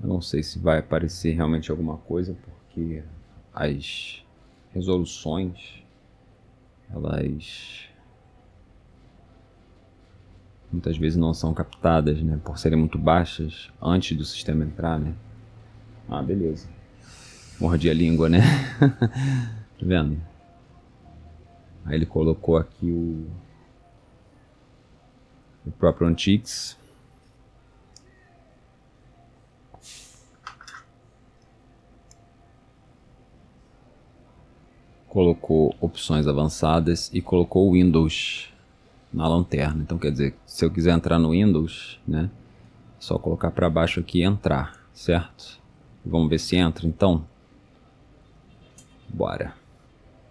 Eu não sei se vai aparecer realmente alguma coisa, porque as resoluções, elas muitas vezes não são captadas, né, por serem muito baixas antes do sistema entrar, né. Ah, beleza. Mordi a língua, né? Tá vendo? Aí ele colocou aqui o próprio Antix. Colocou opções avançadas e colocou o Windows na lanterna. Então quer dizer, se eu quiser entrar no Windows, né, é só colocar para baixo aqui e entrar, certo? Vamos ver se entra então. Bora.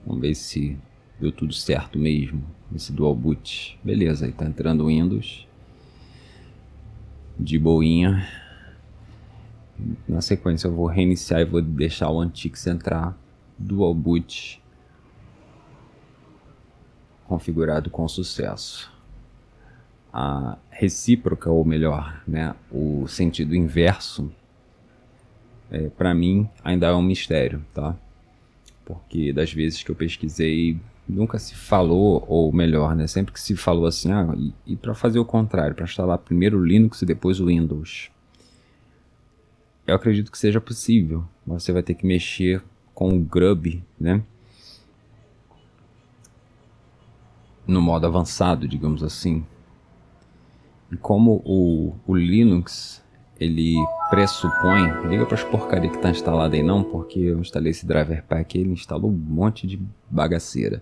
Vamos ver se deu tudo certo mesmo. Esse dual boot. Beleza, aí tá entrando o Windows. De boinha. Na sequência eu vou reiniciar e vou deixar o Antix entrar. Dual boot configurado com sucesso. A recíproca, ou melhor, né, o sentido inverso, para mim ainda é um mistério, tá? Porque das vezes que eu pesquisei, nunca se falou, ou melhor, né, sempre que se falou assim, e para fazer o contrário, para instalar primeiro o Linux e depois o Windows. Eu acredito que seja possível, mas você vai ter que mexer com o Grub, né? No modo avançado, digamos assim. E como o Linux, ele pressupõe... Liga para as porcarias que está instalado aí não, porque eu instalei esse driver pack e ele instalou um monte de bagaceira.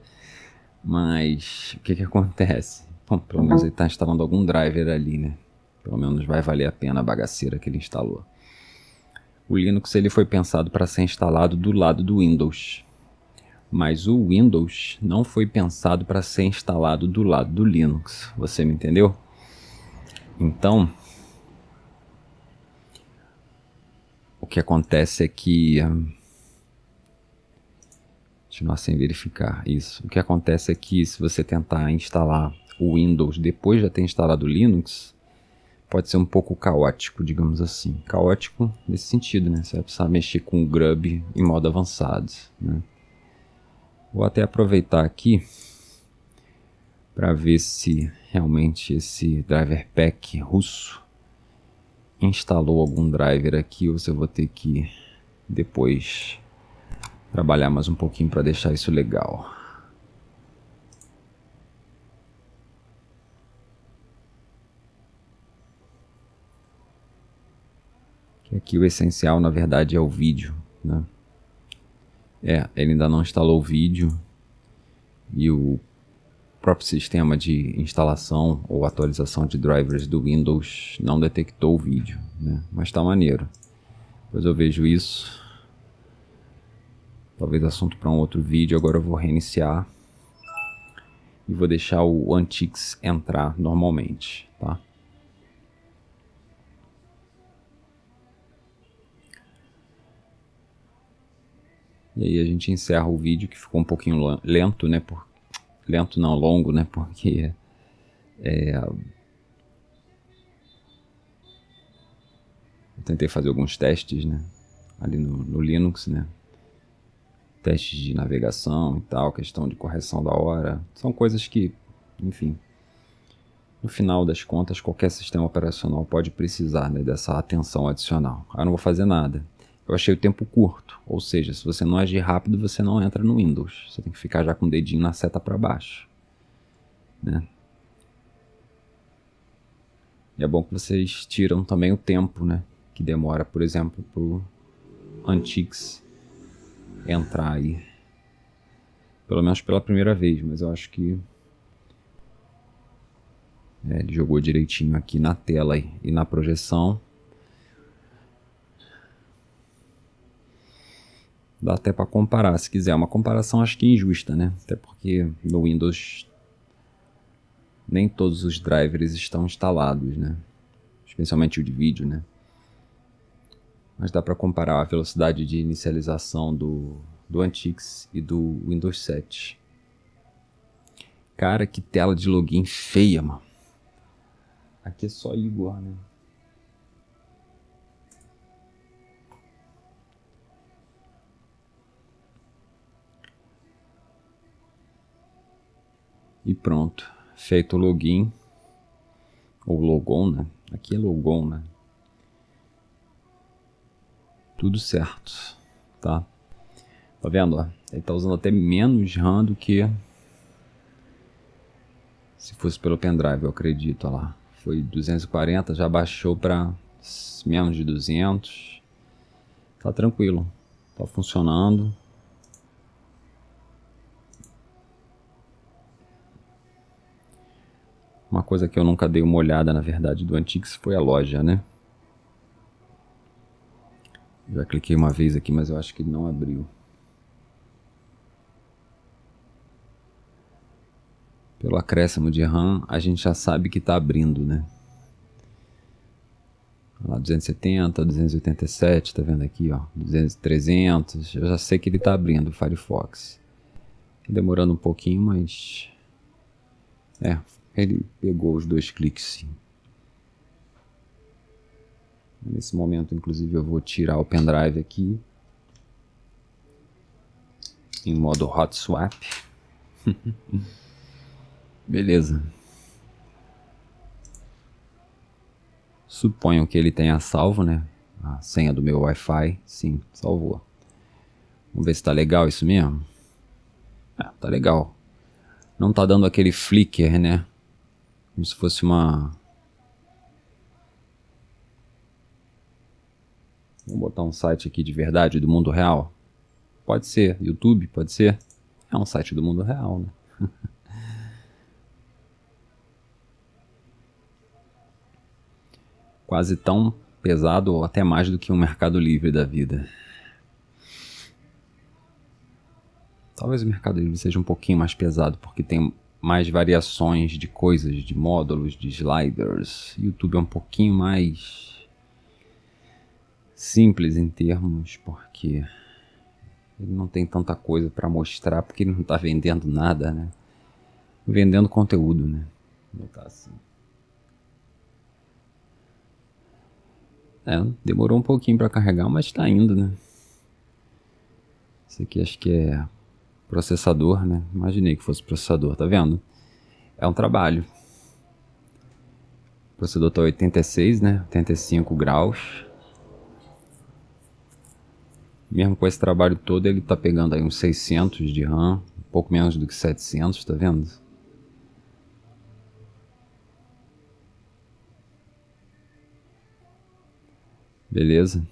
Mas o que acontece? Bom, pelo menos ele está instalando algum driver ali, né? Pelo menos vai valer a pena a bagaceira que ele instalou. O Linux ele foi pensado para ser instalado do lado do Windows. Mas o Windows não foi pensado para ser instalado do lado do Linux. Você me entendeu? Então, o que acontece é que... continuar sem verificar isso. O que acontece é que se você tentar instalar o Windows depois de ter instalado o Linux, pode ser um pouco caótico, digamos assim. Caótico nesse sentido, né? Você vai precisar mexer com o Grub em modo avançado, né? Vou até aproveitar aqui para ver se realmente esse driver pack russo instalou algum driver aqui, ou se eu vou ter que depois trabalhar mais um pouquinho para deixar isso legal. Que aqui o essencial na verdade é o vídeo, né? Ele ainda não instalou o vídeo e o próprio sistema de instalação ou atualização de drivers do Windows não detectou o vídeo, né? Mas tá maneiro. Depois eu vejo isso. Talvez assunto para um outro vídeo. Agora eu vou reiniciar e vou deixar o Antix entrar normalmente, tá? E aí a gente encerra o vídeo, que ficou um pouquinho lento, né? Lento não, longo, né? Porque eu tentei fazer alguns testes, né? Ali no Linux, né? Testes de navegação e tal, questão de correção da hora. São coisas que, enfim, no final das contas, qualquer sistema operacional pode precisar, né, dessa atenção adicional. Eu não vou fazer nada. Eu achei o tempo curto, ou seja, se você não agir rápido, você não entra no Windows. Você tem que ficar já com o dedinho na seta para baixo, né? E é bom que vocês tiram também o tempo, né, que demora, por exemplo, pro Antix entrar aí. Pelo menos pela primeira vez, mas eu acho que ele jogou direitinho aqui na tela e na projeção. Dá até para comparar, se quiser. Uma comparação acho que injusta, né? Até porque no Windows nem todos os drivers estão instalados, né? Especialmente o de vídeo, né? Mas dá para comparar a velocidade de inicialização do Antix e do Windows 7. Cara, que tela de login feia, mano. Aqui é só Igor, né? E pronto. Feito o login. Ou logon, né? Aqui é logon, né? Tudo certo, tá? Tá vendo, ó? Ele tá usando até menos RAM do que se fosse pelo pendrive, eu acredito, ó lá. Foi 240, já baixou para menos de 200. Tá tranquilo, tá funcionando. Uma coisa que eu nunca dei uma olhada, na verdade, do Antix foi a loja, né? Já cliquei uma vez aqui, mas eu acho que ele não abriu. Pelo acréscimo de RAM, a gente já sabe que tá abrindo, né? Lá 270, 287, tá vendo aqui, ó, 200, 300, eu já sei que ele tá abrindo o Firefox. Demorando um pouquinho, mas ele pegou os 2 cliques, sim. Nesse momento, inclusive, eu vou tirar o pendrive aqui em modo hot swap. Beleza. Suponho que ele tenha salvo, né? A senha do meu Wi-Fi. Sim, salvou. Vamos ver se tá legal isso mesmo. Tá legal. Não tá dando aquele flicker, né? Como se fosse uma... Vamos botar um site aqui de verdade, do mundo real. Pode ser. YouTube, pode ser. É um site do mundo real, né? Quase tão pesado ou até mais do que um Mercado Livre da vida. Talvez o Mercado Livre seja um pouquinho mais pesado, porque tem mais variações de coisas, de módulos, de sliders. YouTube é um pouquinho mais simples em termos, porque ele não tem tanta coisa para mostrar, porque ele não está vendendo nada, né? Vendendo conteúdo, né? Vou botar assim. Demorou um pouquinho para carregar, mas está indo, né? Isso aqui acho que é processador, né? Imaginei que fosse processador, tá vendo? é um trabalho. O processador tá 86, né? 85 graus. Mesmo com esse trabalho todo, ele tá pegando aí uns 600 de RAM, um pouco menos do que 700, tá vendo? Beleza?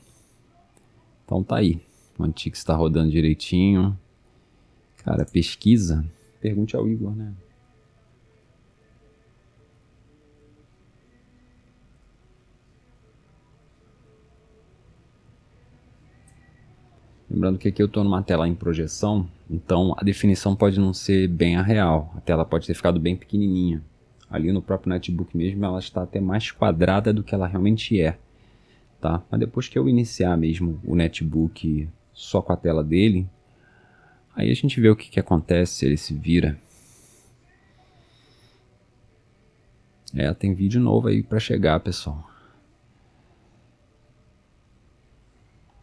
Então tá aí. O Antix está rodando direitinho. Cara, pesquisa. Pergunte ao Igor, né? Lembrando que aqui eu estou numa tela em projeção, então a definição pode não ser bem a real. A tela pode ter ficado bem pequenininha. Ali no próprio netbook mesmo, ela está até mais quadrada do que ela realmente é. Tá? Mas depois que eu iniciar mesmo o netbook só com a tela dele, aí a gente vê o que acontece, ele se vira. Tem vídeo novo aí para chegar, pessoal.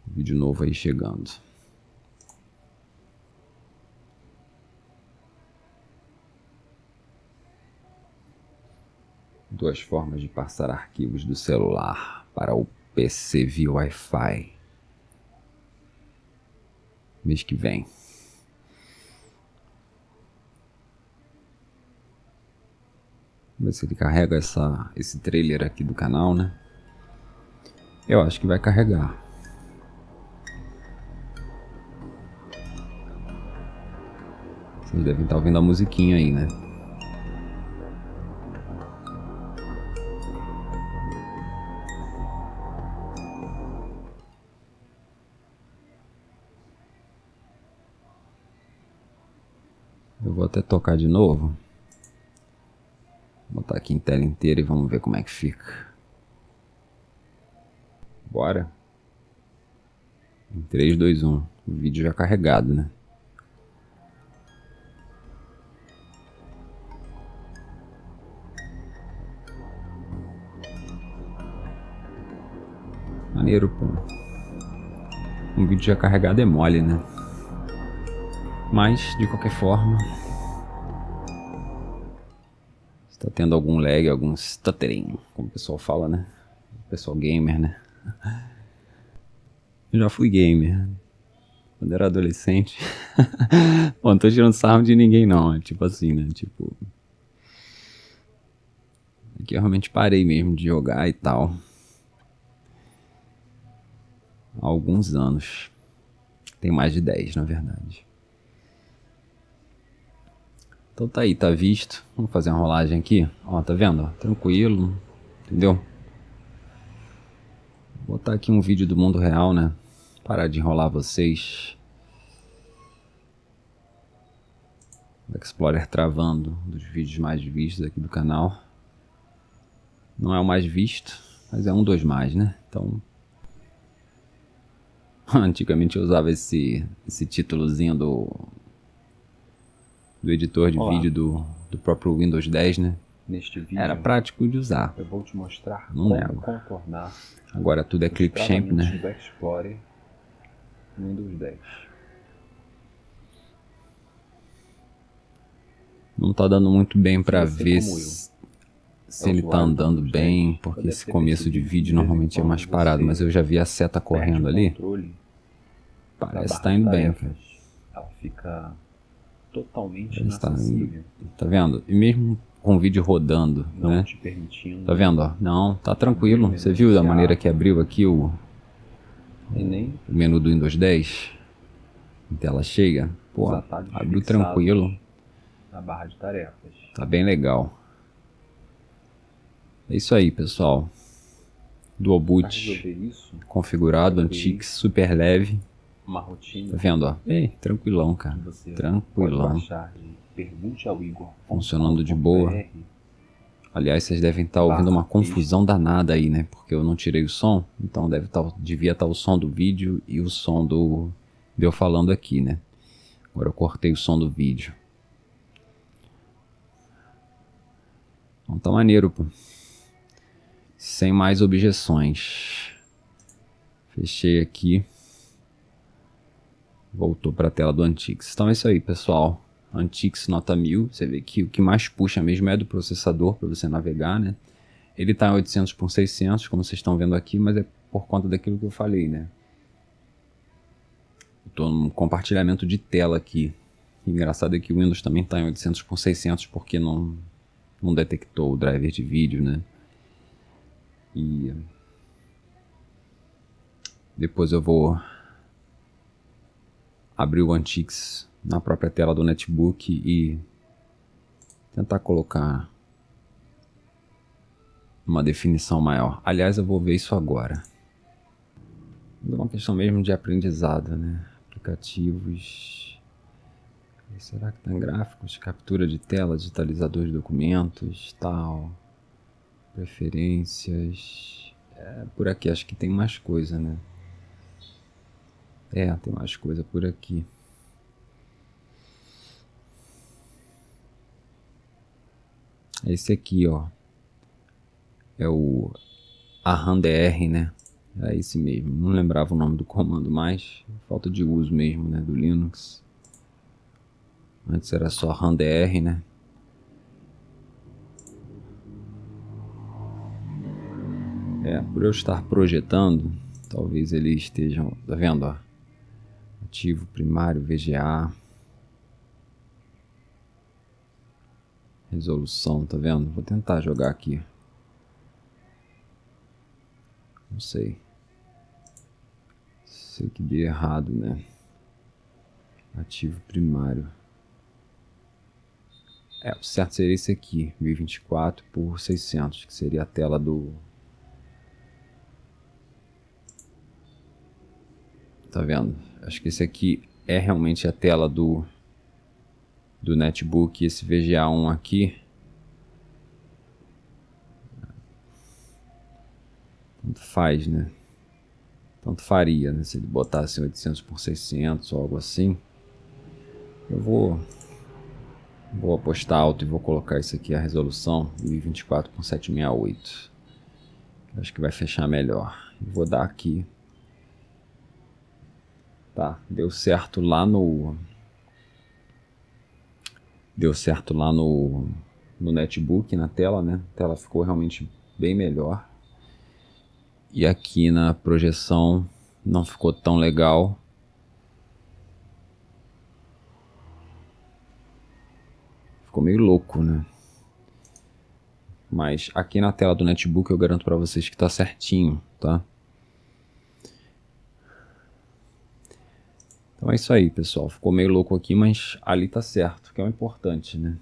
Vídeo novo aí chegando. Duas formas de passar arquivos do celular para o PC via Wi-Fi. Mês que vem. Vamos ver se ele carrega esse trailer aqui do canal, né? Eu acho que vai carregar. Vocês devem estar ouvindo a musiquinha aí, né? Eu vou até tocar de novo. Vou botar aqui em tela inteira e vamos ver como é que fica. Bora? Em 3, 2, 1. O vídeo já carregado, né? Maneiro, pô. Um vídeo já carregado é mole, né? Mas, de qualquer forma, está tendo algum lag, algum stuttering, como o pessoal fala, né? O pessoal gamer, né? Eu já fui gamer quando era adolescente. Bom, não tô tirando sarro de ninguém não, é tipo assim, né? Tipo, é que eu realmente parei mesmo de jogar e tal. Há alguns anos. Tem mais de 10, na verdade. Então tá aí, tá visto. Vamos fazer uma rolagem aqui. Ó, tá vendo? Ó, tranquilo, entendeu? Vou botar aqui um vídeo do mundo real, né? Parar de enrolar vocês. O Explorer travando, dos vídeos mais vistos aqui do canal. Não é o mais visto, mas é um dos mais, né? Então, antigamente eu usava esse títulozinho do editor de vídeo do próprio Windows 10, né? Neste vídeo, era prático de usar. eu vou te mostrar Não como nego. contornar Agora tudo é os Clipchamp, travamentos né? do Explorer no Windows 10. Não tá dando muito bem pra você, ver como eu, se ele tá usuário do andando Windows bem, 10, porque deve esse ter começo de percebido vídeo que, de normalmente é vez em mais quando, parado, você mas eu já vi a seta correndo perde o ali. controle da Parece que barra tá de indo bem, tarefas. cara. Ela fica totalmente Parece que tá inacessível, indo. Tá vendo? E mesmo com o vídeo rodando, não né? te permitindo Tá vendo, ó? Não, tá tranquilo. Você viu da maneira que abriu aqui o e nem menu do Windows 10? Em tela cheia? os Pô, atalhos abriu fixados tranquilo. na barra de tarefas. Tá bem legal. É isso aí, pessoal. Dual Para boot resolver isso, configurado, eu Antix super leve. uma rotina Tá vendo, ó? Ei, tranquilão, cara. que você pode Tranquilão. baixar de pergunte ao Igor. Funcionando de boa. Aliás, vocês devem estar ouvindo uma confusão danada aí, né? Porque eu não tirei o som, então devia estar o som do vídeo e o som de eu falando aqui, né? Agora eu cortei o som do vídeo. Então tá maneiro, pô. Sem mais objeções. Fechei aqui. Voltou para a tela do Antix. Então é isso aí, pessoal. Antix nota 1000. Você vê que o que mais puxa mesmo é do processador para você navegar, né? Ele está em 800 por 600, como vocês estão vendo aqui, mas é por conta daquilo que eu falei, né? Estou num compartilhamento de tela aqui. Engraçado é que o Windows também está em 800 por 600 porque não detectou o driver de vídeo, né? E depois eu vou abrir o Antix na própria tela do netbook e tentar colocar uma definição maior. Aliás, eu vou ver isso agora. É uma questão mesmo de aprendizado, né? Aplicativos. Será que tá em gráficos? Captura de tela, digitalizador de documentos, tal. Preferências. Por aqui acho que tem mais coisa, né? Tem mais coisa por aqui. Esse aqui, ó. É o ARRANDR, né? É esse mesmo. Não lembrava o nome do comando mais. Falta de uso mesmo, né? Do Linux. Antes era só ARRANDR, né? Por eu estar projetando, talvez eles estejam... Tá vendo, ó? Ativo primário, VGA. Resolução, tá vendo? Vou tentar jogar aqui. Não sei. Sei que deu errado, né? Ativo primário. O certo seria esse aqui, 1024 por 600, que seria a tela do... Tá vendo? Acho que esse aqui é realmente a tela do netbook. Esse VGA1 aqui, tanto faz, né? Tanto faria, né? Se ele botasse 800 por 600 ou algo assim. Eu vou apostar alto e vou colocar isso aqui, a resolução 1024 por 768. Acho que vai fechar melhor. Vou dar aqui. Tá, deu certo lá no netbook, na tela, né? A tela ficou realmente bem melhor. E aqui na projeção não ficou tão legal. Ficou meio louco, né? Mas aqui na tela do netbook eu garanto pra vocês que tá certinho, tá? Então é isso aí, pessoal. Ficou meio louco aqui, mas ali tá certo, que é o importante, né?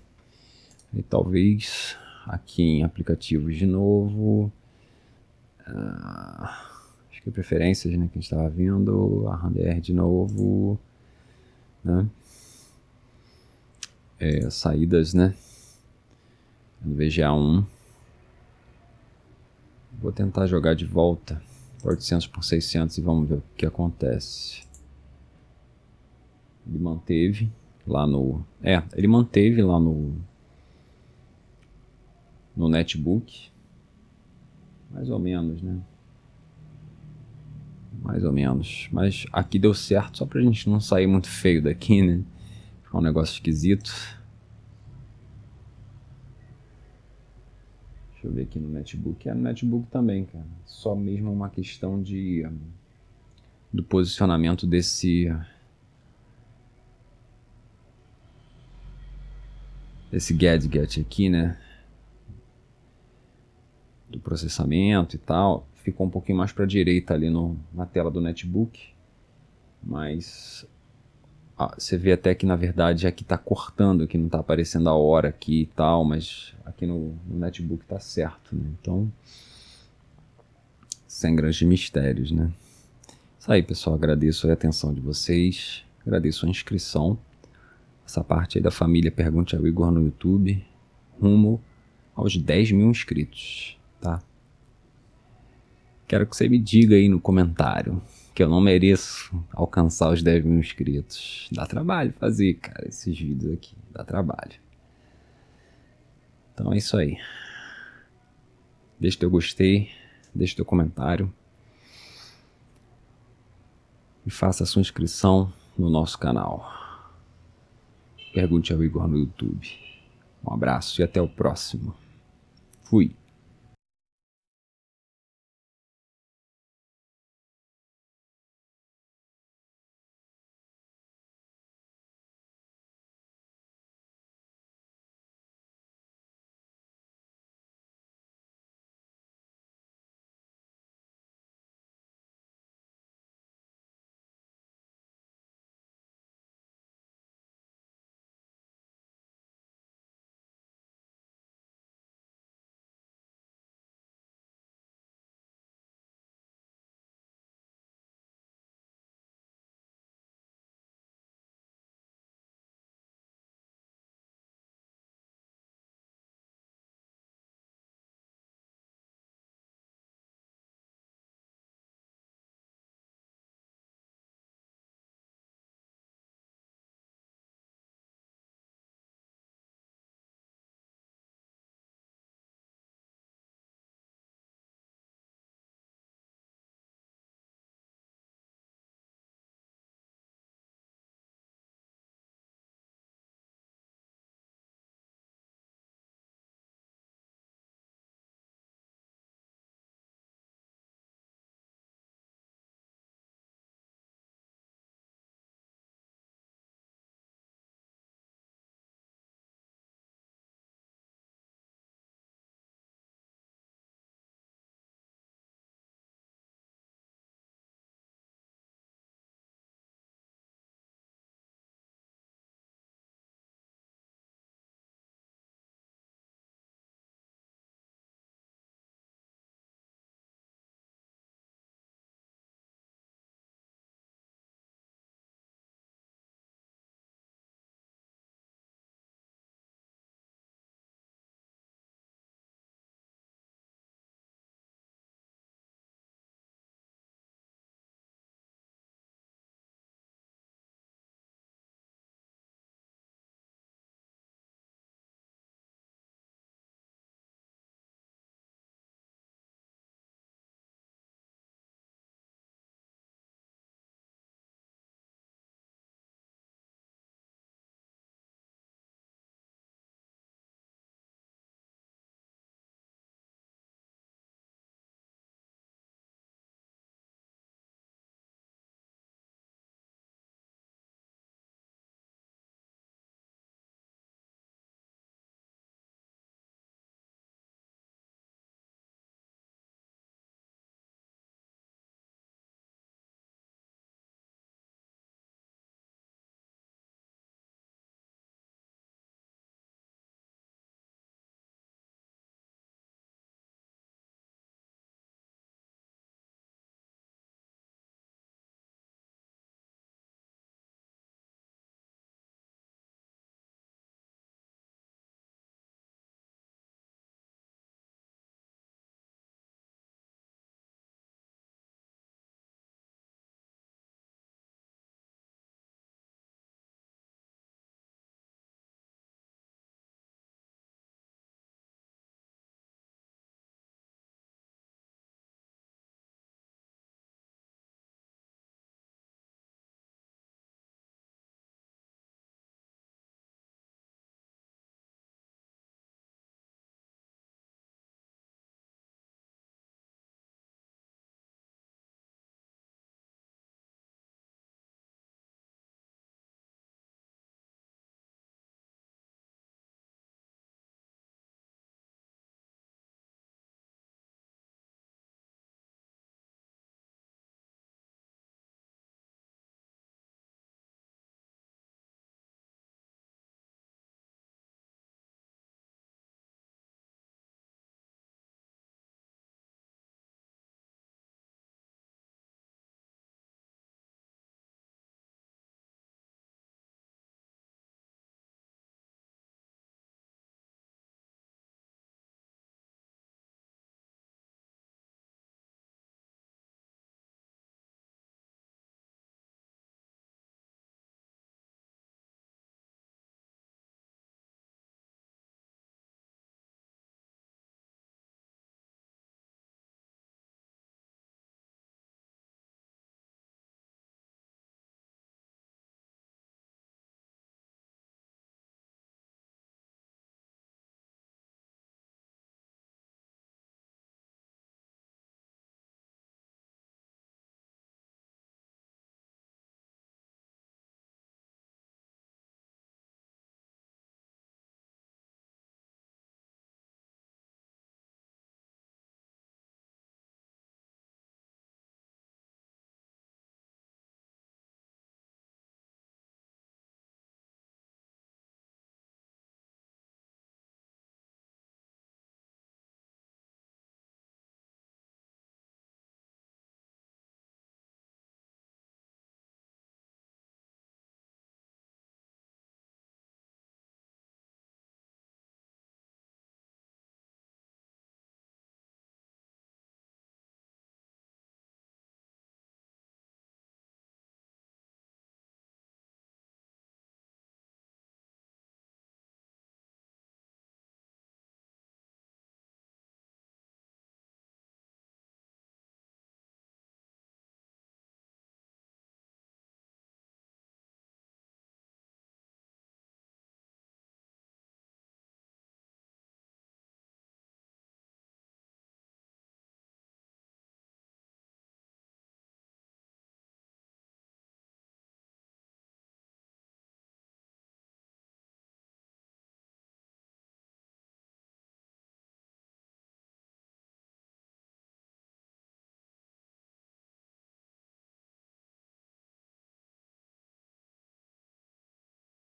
E talvez aqui em aplicativos de novo. Acho que preferências, né? Que a gente estava vendo. A ARRANDR de novo. Né? Saídas, né? No VGA1. Vou tentar jogar de volta 800 por 600 e vamos ver o que acontece. Ele manteve lá no... ele manteve lá no netbook. Mais ou menos, né? Mais ou menos. Mas aqui deu certo, só pra gente não sair muito feio daqui, né? Ficar um negócio esquisito. Deixa eu ver aqui no netbook. No netbook também, cara. Só mesmo uma questão do posicionamento desse gadget aqui, né? Do processamento e tal. Ficou um pouquinho mais para a direita ali na tela do netbook. Mas você vê até que na verdade aqui tá cortando, que não tá aparecendo a hora aqui e tal, mas aqui no netbook tá certo, né? Então, sem grandes mistérios, né? Isso aí, pessoal. Agradeço a atenção de vocês. Agradeço a inscrição. Essa parte aí da família Pergunte ao Igor no YouTube. Rumo aos 10 mil inscritos, tá? Quero que você me diga aí no comentário que eu não mereço alcançar os 10 mil inscritos. Dá trabalho fazer, cara, esses vídeos aqui. Dá trabalho. Então é isso aí. Deixa teu gostei, deixa teu comentário. E faça a sua inscrição no nosso canal. Pergunte ao Igor no YouTube. Um abraço e até o próximo. Fui.